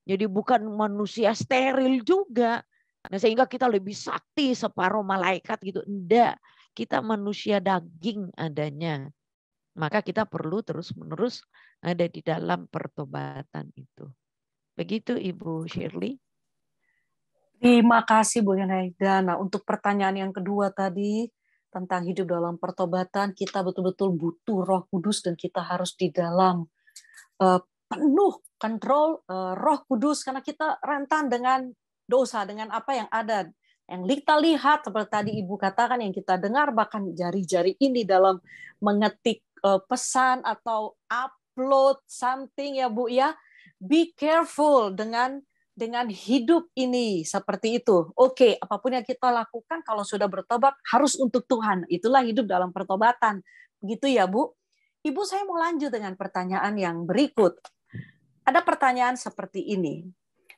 Jadi bukan manusia steril juga. Nah, sehingga kita lebih sakti separuh malaikat gitu. Enggak, kita manusia daging adanya. Maka kita perlu terus-menerus ada di dalam pertobatan itu. Begitu Ibu Shirley. Terima kasih Bu Yanaida. Nah, untuk pertanyaan yang kedua tadi tentang hidup dalam pertobatan, kita betul-betul butuh Roh Kudus dan kita harus di dalam penuh kontrol Roh Kudus karena kita rentan dengan dosa, dengan apa yang ada, yang kita lihat seperti tadi Ibu katakan, yang kita dengar, bahkan jari-jari ini dalam mengetik pesan atau upload something ya Bu ya. Be careful dengan hidup ini seperti itu. Oke, apapun yang kita lakukan kalau sudah bertobat harus untuk Tuhan. Itulah hidup dalam pertobatan. Begitu ya, Bu. Ibu, saya mau lanjut dengan pertanyaan yang berikut. Ada pertanyaan seperti ini.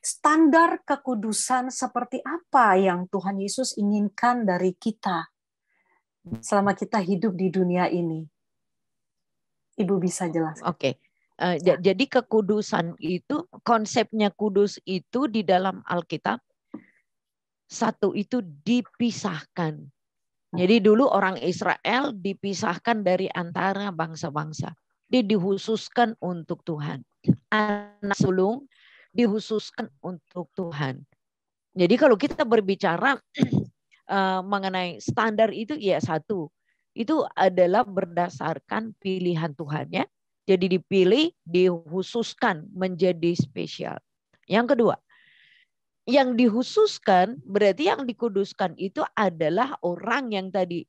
Standar kekudusan seperti apa yang Tuhan Yesus inginkan dari kita selama kita hidup di dunia ini? Ibu bisa jelaskan. Oke. Jadi kekudusan itu, konsepnya kudus itu di dalam Alkitab, satu itu dipisahkan. Jadi dulu orang Israel dipisahkan dari antara bangsa-bangsa. Dia dikhususkan untuk Tuhan. Anak sulung dikhususkan untuk Tuhan. Jadi kalau kita berbicara mengenai standar itu, ya satu. Itu adalah berdasarkan pilihan Tuhan ya. Jadi dipilih, dikhususkan menjadi spesial. Yang kedua, yang dikhususkan berarti yang dikuduskan itu adalah orang yang tadi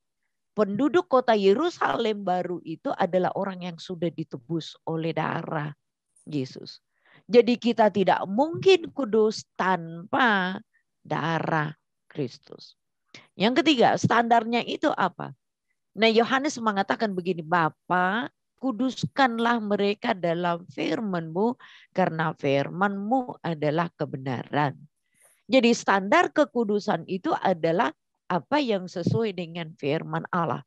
penduduk kota Yerusalem baru itu adalah orang yang sudah ditebus oleh darah Yesus. Jadi kita tidak mungkin kudus tanpa darah Kristus. Yang ketiga, standarnya itu apa? Nah, Yohanes mengatakan begini, Bapa, kuduskanlah mereka dalam firman-Mu karena firman-Mu adalah kebenaran. Jadi standar kekudusan itu adalah apa yang sesuai dengan firman Allah.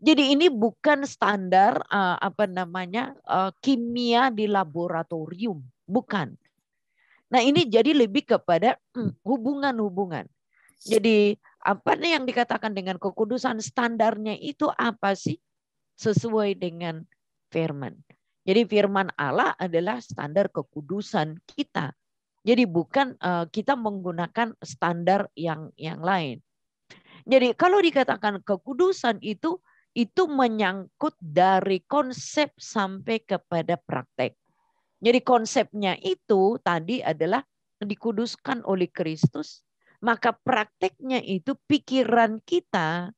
Jadi ini bukan standar kimia di laboratorium, bukan. Nah, ini jadi lebih kepada hubungan-hubungan. Jadi apa nih yang dikatakan dengan kekudusan, standarnya itu apa sih? Sesuai dengan firman. Jadi firman Allah adalah standar kekudusan kita. Jadi bukan kita menggunakan standar yang lain. Jadi kalau dikatakan kekudusan itu menyangkut dari konsep sampai kepada praktek. Jadi konsepnya itu tadi adalah dikuduskan oleh Kristus. Maka prakteknya itu pikiran kita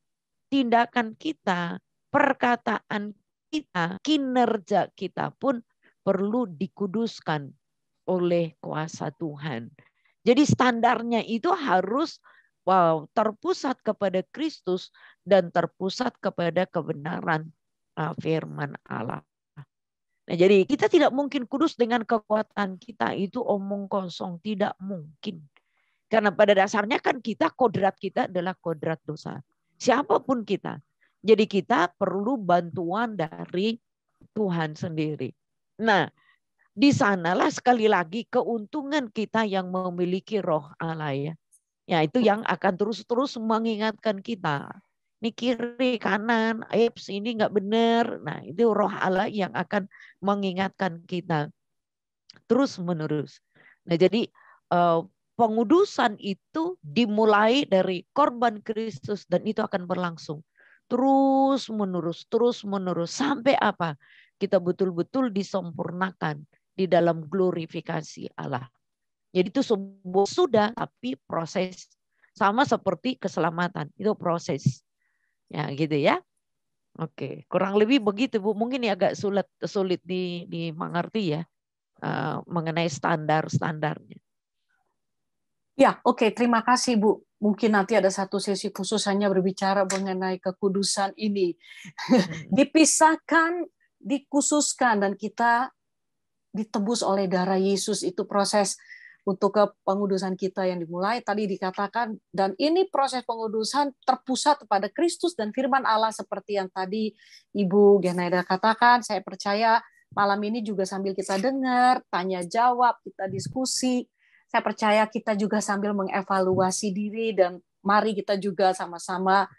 tindakan kita, perkataan kita, kinerja kita pun perlu dikuduskan oleh kuasa Tuhan. Jadi standarnya itu harus terpusat kepada Kristus dan terpusat kepada kebenaran firman Allah. Nah, jadi kita tidak mungkin kudus dengan kekuatan kita, itu omong kosong, tidak mungkin. Karena pada dasarnya kan kodrat kita adalah kodrat dosa. Siapapun kita. Jadi kita perlu bantuan dari Tuhan sendiri. Nah, di sanalah sekali lagi keuntungan kita yang memiliki roh Allah ya. Ya itu yang akan terus-terus mengingatkan kita. Ini kiri, kanan, ini nggak benar. Nah itu roh Allah yang akan mengingatkan kita terus menerus. Nah jadi pengudusan itu dimulai dari korban Kristus dan itu akan berlangsung terus menerus sampai apa? Kita betul-betul disempurnakan di dalam glorifikasi Allah. Jadi itu sudah tapi proses, sama seperti keselamatan itu proses. Ya gitu ya. Oke, kurang lebih begitu Bu. Mungkin ya agak sulit dimengerti ya mengenai standarnya. Ya, oke. Terima kasih Bu. Mungkin nanti ada satu sesi khusus hanya berbicara mengenai kekudusan ini. Dipisahkan, dikhususkan, dan kita ditebus oleh darah Yesus. Itu proses untuk pengudusan kita yang dimulai. Tadi dikatakan, dan ini proses pengudusan terpusat pada Kristus dan firman Allah seperti yang tadi Ibu Genaida katakan. Saya percaya malam ini juga sambil kita dengar, tanya jawab, kita diskusi. Saya percaya kita juga sambil mengevaluasi diri dan mari kita juga sama-sama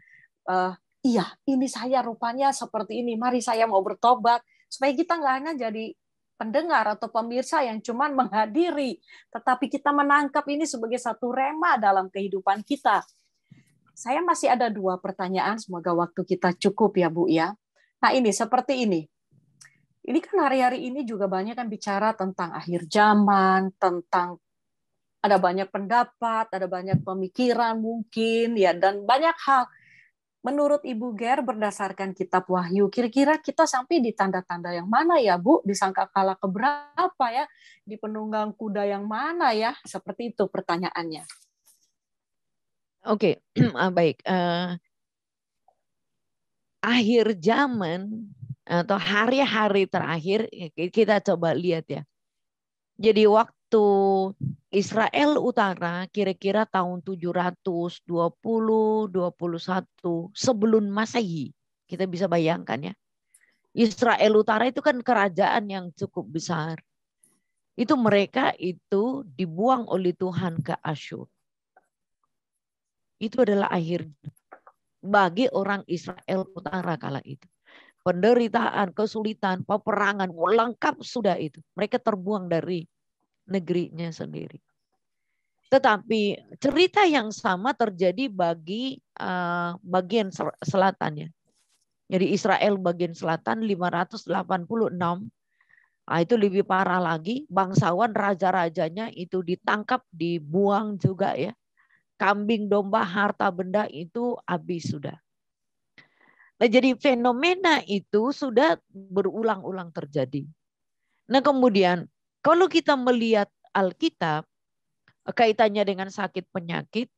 iya, ini saya rupanya seperti ini. Mari saya mau bertobat supaya kita nggak hanya jadi pendengar atau pemirsa yang cuman menghadiri, tetapi kita menangkap ini sebagai satu rema dalam kehidupan kita. Saya masih ada 2 pertanyaan, semoga waktu kita cukup ya Bu ya. Nah ini seperti ini. Ini kan hari-hari ini juga banyak kan bicara tentang akhir zaman, tentang ada banyak pendapat, ada banyak pemikiran mungkin ya, dan banyak hal. Menurut Ibu Ger, berdasarkan kitab Wahyu, kira-kira kita sampai di tanda-tanda yang mana ya Bu? Di sangkakala keberapa ya? Di penunggang kuda yang mana ya? Seperti itu pertanyaannya. Oke, baik. Akhir zaman atau hari-hari terakhir kita coba lihat ya. Jadi waktu Israel Utara kira-kira tahun 720-21 sebelum Masehi. Kita bisa bayangkan ya. Israel Utara itu kan kerajaan yang cukup besar. Itu mereka itu dibuang oleh Tuhan ke Asyur. Itu adalah akhir bagi orang Israel Utara kala itu. Penderitaan, kesulitan, peperangan, lengkap sudah itu. Mereka terbuang dari negerinya sendiri. Tetapi cerita yang sama terjadi bagi bagian selatannya. Jadi Israel bagian selatan 586. Nah, itu lebih parah lagi. Bangsawan raja-rajanya itu ditangkap, dibuang juga ya. Kambing, domba, harta benda itu habis sudah. Nah, jadi fenomena itu sudah berulang-ulang terjadi. Nah, kemudian kalau kita melihat Alkitab kaitannya dengan sakit penyakit,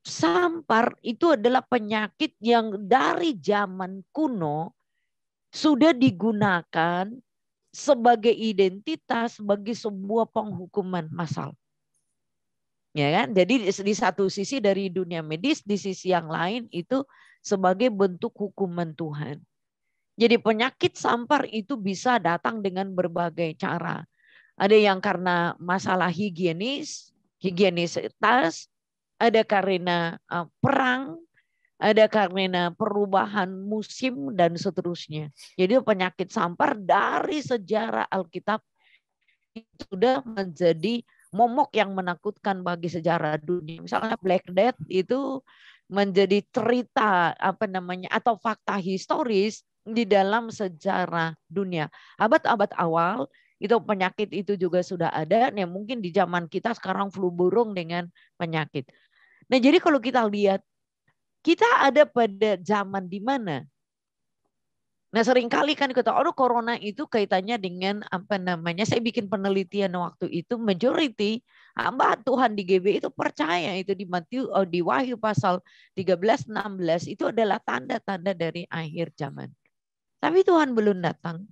sampar itu adalah penyakit yang dari zaman kuno sudah digunakan sebagai identitas, sebagai sebuah penghukuman massal. Ya kan? Jadi di satu sisi dari dunia medis, di sisi yang lain itu sebagai bentuk hukuman Tuhan. Jadi penyakit sampar itu bisa datang dengan berbagai cara. Ada yang karena masalah higienitas, ada karena perang, ada karena perubahan musim dan seterusnya. Jadi penyakit sampar dari sejarah Alkitab itu sudah menjadi momok yang menakutkan bagi sejarah dunia. Misalnya Black Death itu menjadi cerita atau fakta historis di dalam sejarah dunia. Abad-abad awal itu penyakit itu juga sudah ada. Nah, mungkin di zaman kita sekarang flu burung dengan penyakit. Nah, jadi kalau kita lihat Kita ada pada zaman di mana? Nah, seringkali kan kita tahu corona itu kaitannya dengan apa namanya? Saya bikin penelitian waktu itu, majority hamba Tuhan di GB itu percaya itu di di Wahyu pasal 13-16 itu adalah tanda-tanda dari akhir zaman. Tapi Tuhan belum datang.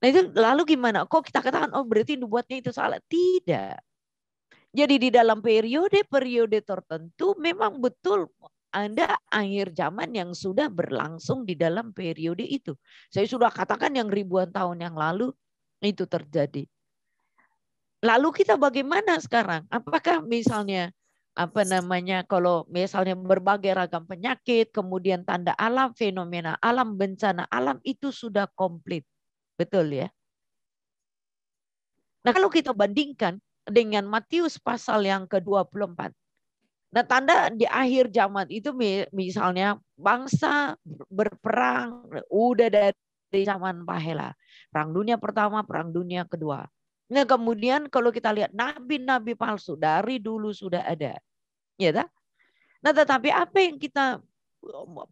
Nah itu lalu gimana? Kok kita katakan oh berarti nubuatnya itu salah? Tidak. Jadi di dalam periode-periode tertentu memang betul ada akhir zaman yang sudah berlangsung di dalam periode itu. Saya sudah katakan yang ribuan tahun yang lalu itu terjadi. Lalu kita bagaimana sekarang? Apakah misalnya apa namanya kalau misalnya berbagai ragam penyakit, kemudian tanda alam, fenomena alam, bencana alam itu sudah komplit. Betul ya? Nah kalau kita bandingkan dengan Matius pasal yang ke-24. Nah tanda di akhir zaman itu misalnya bangsa berperang udah dari zaman Bahela. Perang dunia pertama, perang dunia kedua. Nah kemudian kalau kita lihat nabi-nabi palsu dari dulu sudah ada. Ya tak? Nah tetapi apa yang kita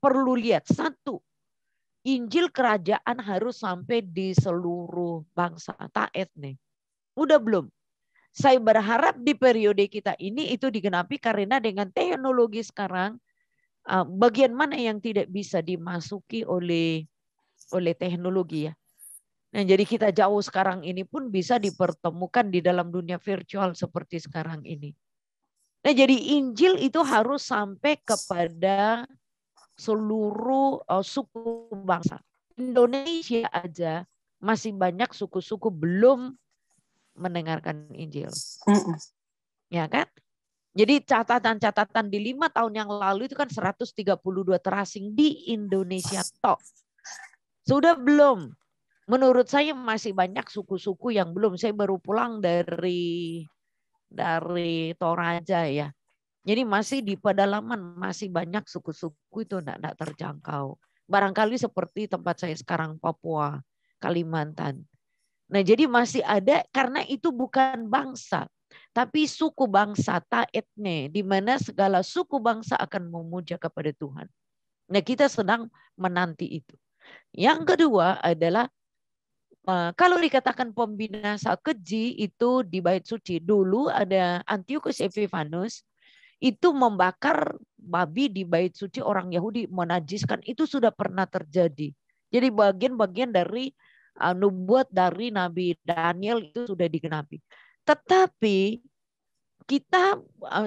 perlu lihat? Satu, Injil kerajaan harus sampai di seluruh bangsa, tak etnik. Udah belum? Saya berharap di periode kita ini itu digenapi karena dengan teknologi sekarang bagian mana yang tidak bisa dimasuki oleh teknologi ya. Nah, jadi kita jauh sekarang ini pun bisa dipertemukan di dalam dunia virtual seperti sekarang ini. Nah, jadi Injil itu harus sampai kepada seluruh suku bangsa. Indonesia aja masih banyak suku-suku belum mendengarkan Injil. Ya kan? Jadi catatan-catatan di 5 tahun yang lalu itu kan 132 terasing di Indonesia tok. Sudah belum? Menurut saya masih banyak suku-suku yang belum. Saya baru pulang dari Toraja ya. Jadi masih di pedalaman masih banyak suku-suku itu tidak terjangkau. Barangkali seperti tempat saya sekarang Papua, Kalimantan. Nah jadi masih ada karena itu bukan bangsa. Tapi suku bangsa tak etne. Di mana segala suku bangsa akan memuja kepada Tuhan. Nah kita sedang menanti itu. Yang kedua adalah kalau dikatakan pembinasa keji itu di bait suci. Dulu ada Antiochus Epiphanes itu membakar babi di bait suci orang Yahudi menajiskan. Itu sudah pernah terjadi. Jadi bagian-bagian dari nubuat dari Nabi Daniel itu sudah digenapi. Tetapi kita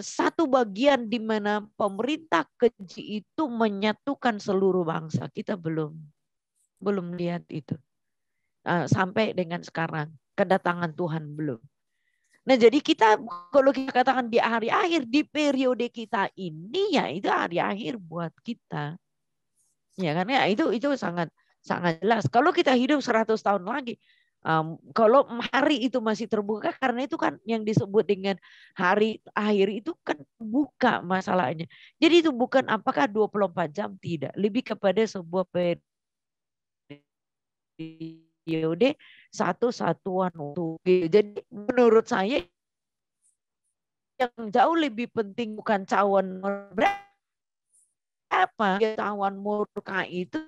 satu bagian di mana pemerintah keji itu menyatukan seluruh bangsa. Kita belum lihat itu. Sampai dengan sekarang. Kedatangan Tuhan belum. Nah jadi kita kalau kita katakan di hari akhir, di periode kita ini ya itu hari akhir buat kita. Ya kan ya itu sangat jelas. Kalau kita hidup 100 tahun lagi, kalau hari itu masih terbuka karena itu kan yang disebut dengan hari akhir itu kan buka masalahnya. Jadi itu bukan apakah 24 jam tidak, lebih kepada sebuah periode satu-satuan waktu. Jadi menurut saya yang jauh lebih penting bukan cawan berapa, cawan murka itu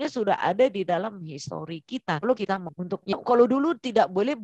sudah ada di dalam histori kita. Kalau kita kalau dulu tidak boleh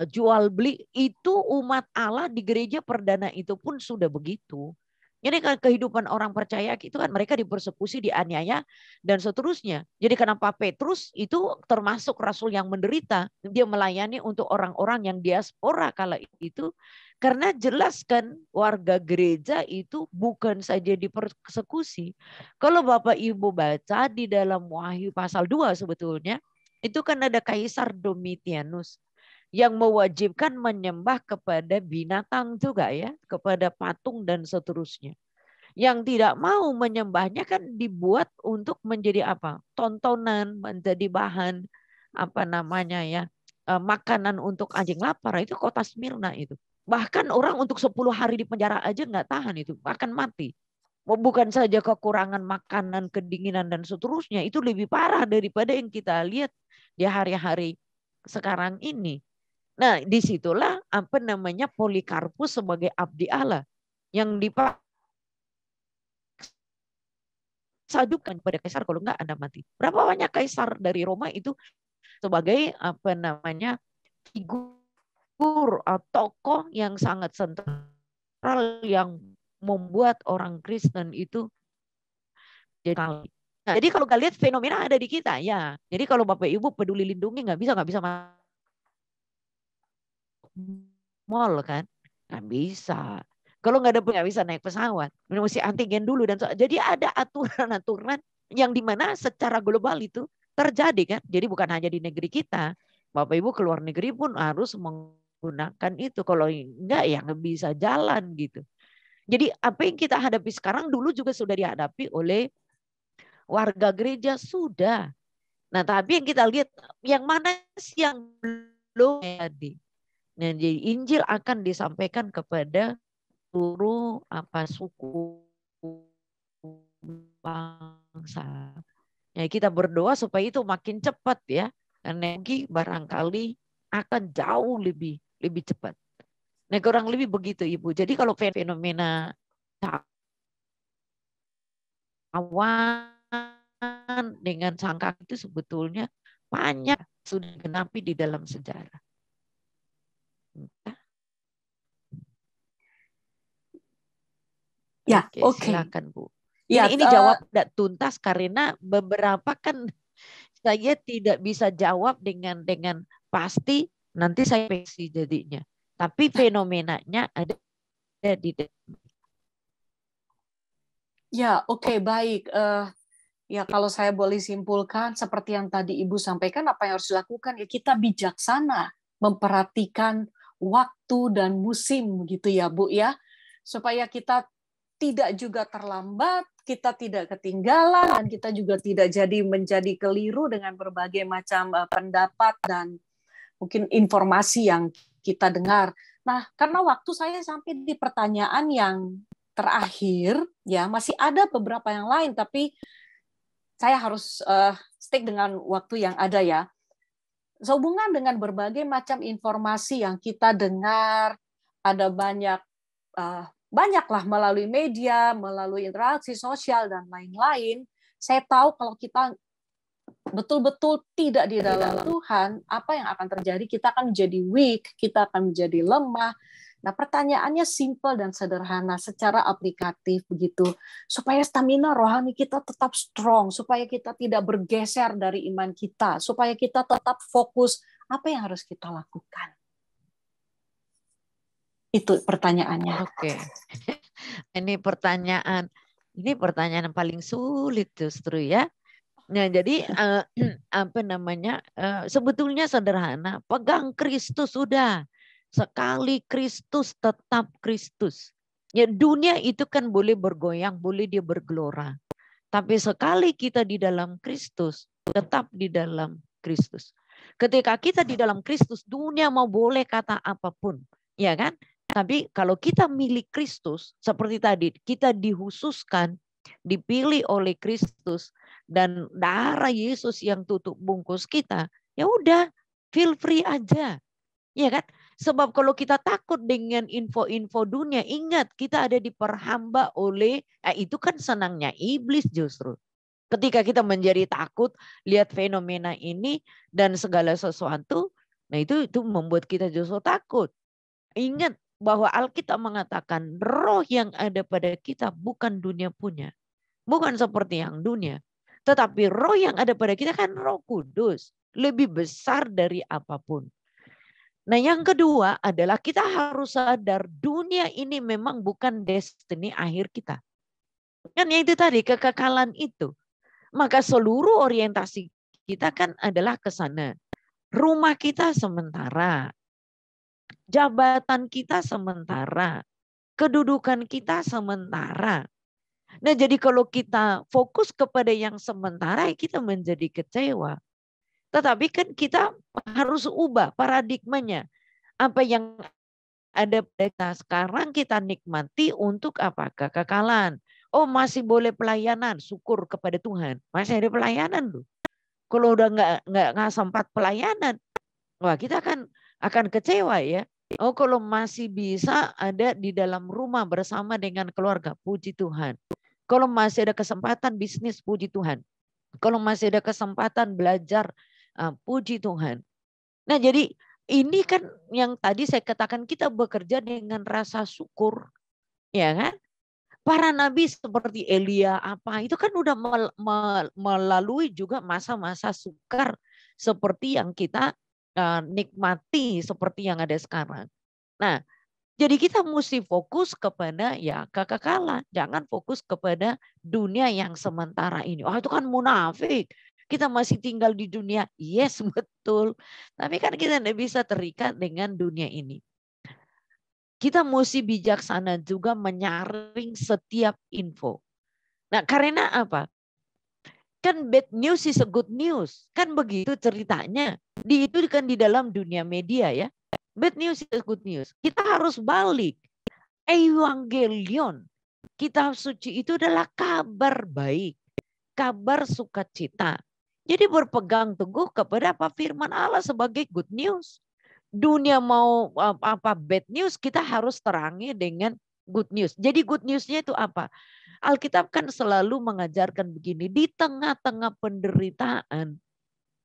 jual beli, itu umat Allah di gereja perdana itu pun sudah begitu. Jadi kan kehidupan orang percaya itu kan mereka dipersekusi, dianiaya dan seterusnya. Jadi kenapa Petrus itu termasuk rasul yang menderita, dia melayani untuk orang-orang yang diaspora kala itu. Karena jelaskan warga gereja itu bukan saja dipersekusi. Kalau Bapak Ibu baca di dalam Wahyu pasal 2 sebetulnya, itu kan ada Kaisar Domitianus yang mewajibkan menyembah kepada binatang juga ya, kepada patung dan seterusnya. Yang tidak mau menyembahnya kan dibuat untuk menjadi apa? Tontonan, menjadi bahan apa namanya ya, makanan untuk anjing lapar. Itu kota Smyrna itu. Bahkan orang untuk 10 hari di penjara aja nggak tahan itu, akan mati. Bukan saja kekurangan makanan, kedinginan dan seterusnya, itu lebih parah daripada yang kita lihat di hari-hari sekarang ini. Nah, disitulah Polikarpus sebagai abdi Allah yang disajukan pada kaisar, kalau enggak Anda mati. Berapa banyak kaisar dari Roma itu sebagai figur atau tokoh yang sangat sentral yang membuat orang Kristen itu jadi. Nah, jadi kalau kalian lihat fenomena ada di kita ya. Jadi kalau Bapak Ibu peduli lindungi nggak bisa mall kan, nggak bisa. Kalau nggak bisa naik pesawat, mesti antigen dulu dan jadi ada aturan-aturan yang dimana secara global itu terjadi kan. Jadi bukan hanya di negeri kita, Bapak Ibu keluar negeri pun harus menggunakan itu. Kalau enggak ya nggak bisa jalan gitu. Jadi apa yang kita hadapi sekarang dulu juga sudah dihadapi oleh warga gereja sudah. Nah tapi yang kita lihat yang mana sih yang belum jadi. Nah, jadi Injil akan disampaikan kepada seluruh suku bangsa. Ya, kita berdoa supaya itu makin cepat ya. Karena barangkali akan jauh lebih cepat. Nah, kurang lebih begitu Ibu. Jadi kalau fenomena awan dengan sangkak itu sebetulnya banyak sudah genapi di dalam sejarah. Ya, oke. Silakan Bu. Ya, ini jawab tidak tuntas karena beberapa kan saya tidak bisa jawab dengan pasti. Nanti saya pesi jadinya. Tapi fenomenanya ada di. Ya, oke, baik. Ya, kalau saya boleh simpulkan, seperti yang tadi Ibu sampaikan, apa yang harus dilakukan? Ya, kita bijaksana memperhatikan waktu dan musim, gitu ya, Bu, ya. Supaya kita tidak juga terlambat, kita tidak ketinggalan, dan kita juga tidak menjadi keliru dengan berbagai macam pendapat dan mungkin informasi yang kita dengar. Nah, karena waktu saya sampai di pertanyaan yang terakhir, ya masih ada beberapa yang lain, tapi saya harus stick dengan waktu yang ada ya. Sehubungan dengan berbagai macam informasi yang kita dengar, ada banyaklah melalui media, melalui interaksi sosial dan lain-lain. Saya tahu kalau kita betul-betul tidak di dalam Tuhan, apa yang akan terjadi? Kita akan menjadi weak, kita akan menjadi lemah. Nah, pertanyaannya simple dan sederhana secara aplikatif begitu, supaya stamina rohani kita tetap strong, supaya kita tidak bergeser dari iman kita, supaya kita tetap fokus apa yang harus kita lakukan. Itu pertanyaannya. Oke. Ini pertanyaan yang paling sulit justru ya. Nah, jadi sebetulnya sederhana, pegang Kristus sudah. Sekali Kristus tetap Kristus. Ya, dunia itu kan boleh bergoyang, boleh dia bergelora. Tapi sekali kita di dalam Kristus, tetap di dalam Kristus. Ketika kita di dalam Kristus, dunia mau boleh kata apapun, ya kan? Tapi kalau kita milik Kristus, seperti tadi, kita dihususkan, dipilih oleh Kristus, dan darah Yesus yang tutup bungkus kita, ya udah, feel free aja. Ya kan? Sebab kalau kita takut dengan info-info dunia, ingat kita ada diperhamba oleh, itu kan senangnya iblis justru. Ketika kita menjadi takut, lihat fenomena ini dan segala sesuatu, nah itu membuat kita justru takut. Ingat bahwa Alkitab mengatakan roh yang ada pada kita bukan dunia punya. Bukan seperti yang dunia. Tetapi roh yang ada pada kita kan Roh Kudus. Lebih besar dari apapun. Nah, yang kedua adalah kita harus sadar dunia ini memang bukan destiny akhir kita. Kan yang itu tadi, kekekalan itu. Maka seluruh orientasi kita kan adalah ke sana. Rumah kita sementara. Jabatan kita sementara. Kedudukan kita sementara. Nah, jadi kalau kita fokus kepada yang sementara, kita menjadi kecewa. Tetapi kan kita harus ubah paradigmanya. Apa yang ada pada sekarang kita nikmati untuk apa? Kekekalan. Oh, masih boleh pelayanan, syukur kepada Tuhan. Masih ada pelayanan loh. Kalau udah nggak sempat pelayanan, wah kita kan Akan kecewa ya. Oh, kalau masih bisa ada di dalam rumah bersama dengan keluarga, puji Tuhan. Kalau masih ada kesempatan bisnis, puji Tuhan. Kalau masih ada kesempatan belajar, puji Tuhan. Nah, jadi ini kan yang tadi saya katakan, kita bekerja dengan rasa syukur, ya kan? Para nabi seperti Elia itu kan udah melalui juga masa-masa sukar seperti yang kita nikmati seperti yang ada sekarang. Nah, jadi kita mesti fokus kepada ya kekekalan. Jangan fokus kepada dunia yang sementara ini. Oh, itu kan munafik. Kita masih tinggal di dunia. Yes, betul. Tapi kan kita tidak bisa terikat dengan dunia ini. Kita mesti bijaksana juga menyaring setiap info. Nah, karena apa? Kan bad news is a good news. Kan begitu ceritanya. Itu kan di dalam dunia media ya. Bad news is good news. Kita harus balik. Evangelion, kitab suci itu adalah kabar baik. Kabar sukacita. Jadi berpegang teguh kepada apa firman Allah sebagai good news. Dunia mau apa bad news, kita harus terangi dengan good news. Jadi good newsnya itu apa? Alkitab kan selalu mengajarkan begini. Di tengah-tengah penderitaan.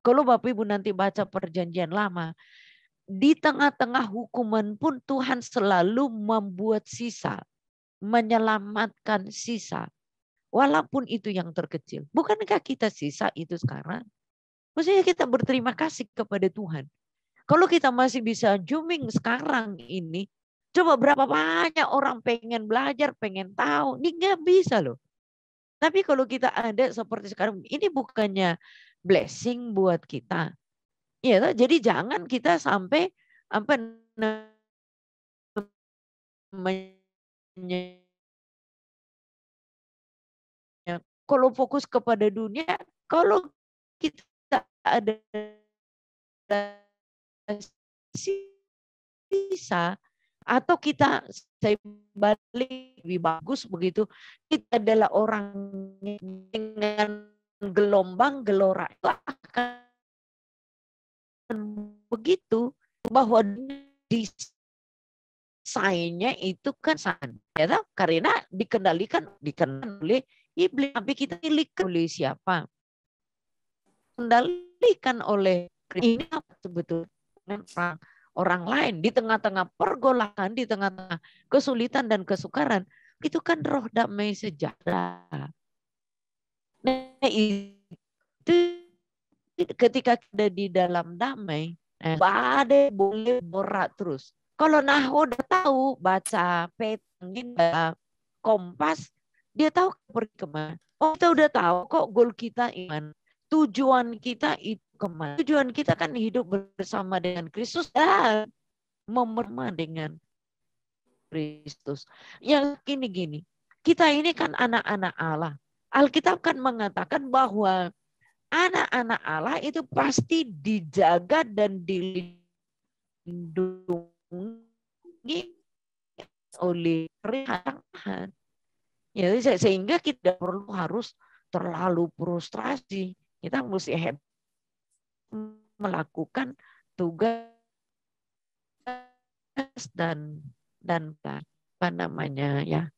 Kalau Bapak Ibu nanti baca perjanjian lama. Di tengah-tengah hukuman pun Tuhan selalu membuat sisa. Menyelamatkan sisa. Walaupun itu yang terkecil. Bukankah kita sisa itu sekarang? Maksudnya kita berterima kasih kepada Tuhan. Kalau kita masih bisa zooming sekarang ini. Coba berapa banyak orang pengen belajar, pengen tahu. Ini nggak bisa loh. Tapi kalau kita ada seperti sekarang. Ini bukannya blessing buat kita. Ya, jadi jangan kita sampai kalau fokus kepada dunia, kalau kita ada sisa atau kita saya balik lebih bagus begitu, kita adalah orang dengan gelombang gelora akan begitu bahwa desainnya itu kan ya, karena dikendalikan oleh iblis, tapi kita milik oleh siapa? Kendalikan oleh ini apa sebetulnya orang lain di tengah-tengah pergolakan, di tengah-tengah kesulitan dan kesukaran, itu kan roh damai sejahtera. Nah, itu ketika kita di dalam damai, badai boleh berat terus. Kalau udah tahu baca peta, kompas, dia tahu pergi kemana. Oh, kita udah tahu kok goal kita iman. Tujuan kita itu kemana? Tujuan kita kan hidup bersama dengan Kristus dan memerma dengan Kristus. Yang gini, kita ini kan anak-anak Allah. Alkitab kan mengatakan bahwa anak-anak Allah itu pasti dijaga dan dilindungi oleh Tuhan. Ya, sehingga kita perlu harus terlalu frustrasi. Kita mesti melakukan tugas dan apa namanya ya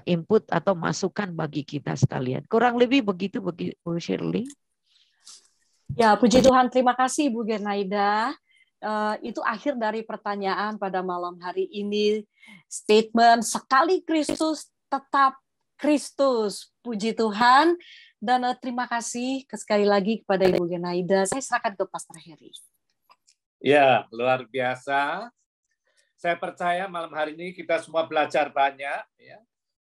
input atau masukan bagi kita sekalian. Kurang lebih begitu Bu Shirley. Ya, puji Tuhan, terima kasih Bu Gernaida. Itu akhir dari pertanyaan pada malam hari ini. Statement sekali Kristus tetap Kristus. Puji Tuhan. Dan terima kasih sekali lagi kepada Ibu Gernaida. Saya serahkan ke Pastor Heri. Ya, luar biasa. Saya percaya malam hari ini kita semua belajar banyak. Ya.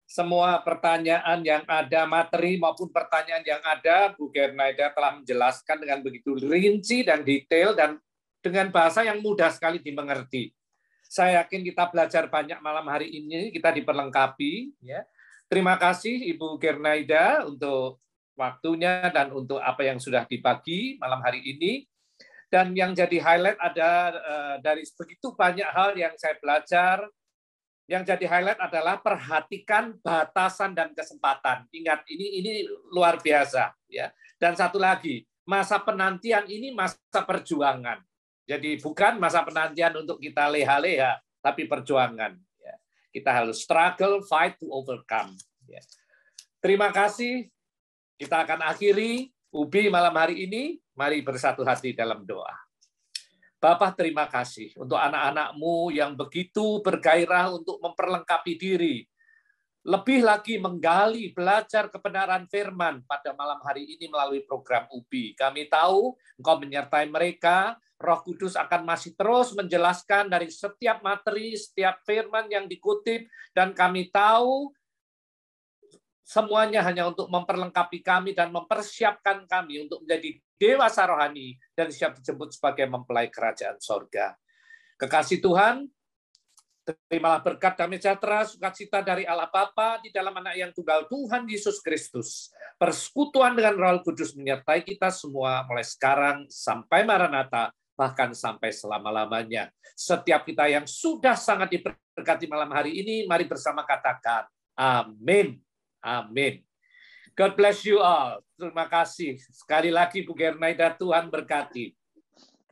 Semua pertanyaan yang ada, materi maupun pertanyaan yang ada, Bu Gernaida telah menjelaskan dengan begitu rinci dan detail dan dengan bahasa yang mudah sekali dimengerti. Saya yakin kita belajar banyak malam hari ini, kita diperlengkapi. Ya. Terima kasih Ibu Gernaida untuk waktunya dan untuk apa yang sudah dibagi malam hari ini. Dan yang jadi highlight ada dari begitu banyak hal yang saya belajar. Yang jadi highlight adalah perhatikan batasan dan kesempatan. Ingat, ini luar biasa, ya. Dan satu lagi, masa penantian ini masa perjuangan. Jadi bukan masa penantian untuk kita leha-leha, tapi perjuangan. Kita harus struggle, fight to overcome. Terima kasih. Kita akan akhiri Ubi malam hari ini. Mari bersatu hati dalam doa. Bapak, terima kasih untuk anak-anak-Mu yang begitu bergairah untuk memperlengkapi diri. Lebih lagi menggali, belajar kebenaran firman pada malam hari ini melalui program Ubi. Kami tahu Engkau menyertai mereka, Roh Kudus akan masih terus menjelaskan dari setiap materi, setiap firman yang dikutip, dan kami tahu semuanya hanya untuk memperlengkapi kami dan mempersiapkan kami untuk menjadi dewasa rohani dan siap dijemput sebagai mempelai kerajaan sorga. Kekasih Tuhan, terimalah berkat damai sejahtera, sukacita dari Allah Bapa di dalam Anak yang tunggal Tuhan Yesus Kristus. Persekutuan dengan Roh Kudus menyertai kita semua mulai sekarang sampai Maranatha, bahkan sampai selama-lamanya. Setiap kita yang sudah sangat diberkati malam hari ini, mari bersama katakan, amin. Amin. God bless you all. Terima kasih. Sekali lagi Bu Gernaida, Tuhan berkati.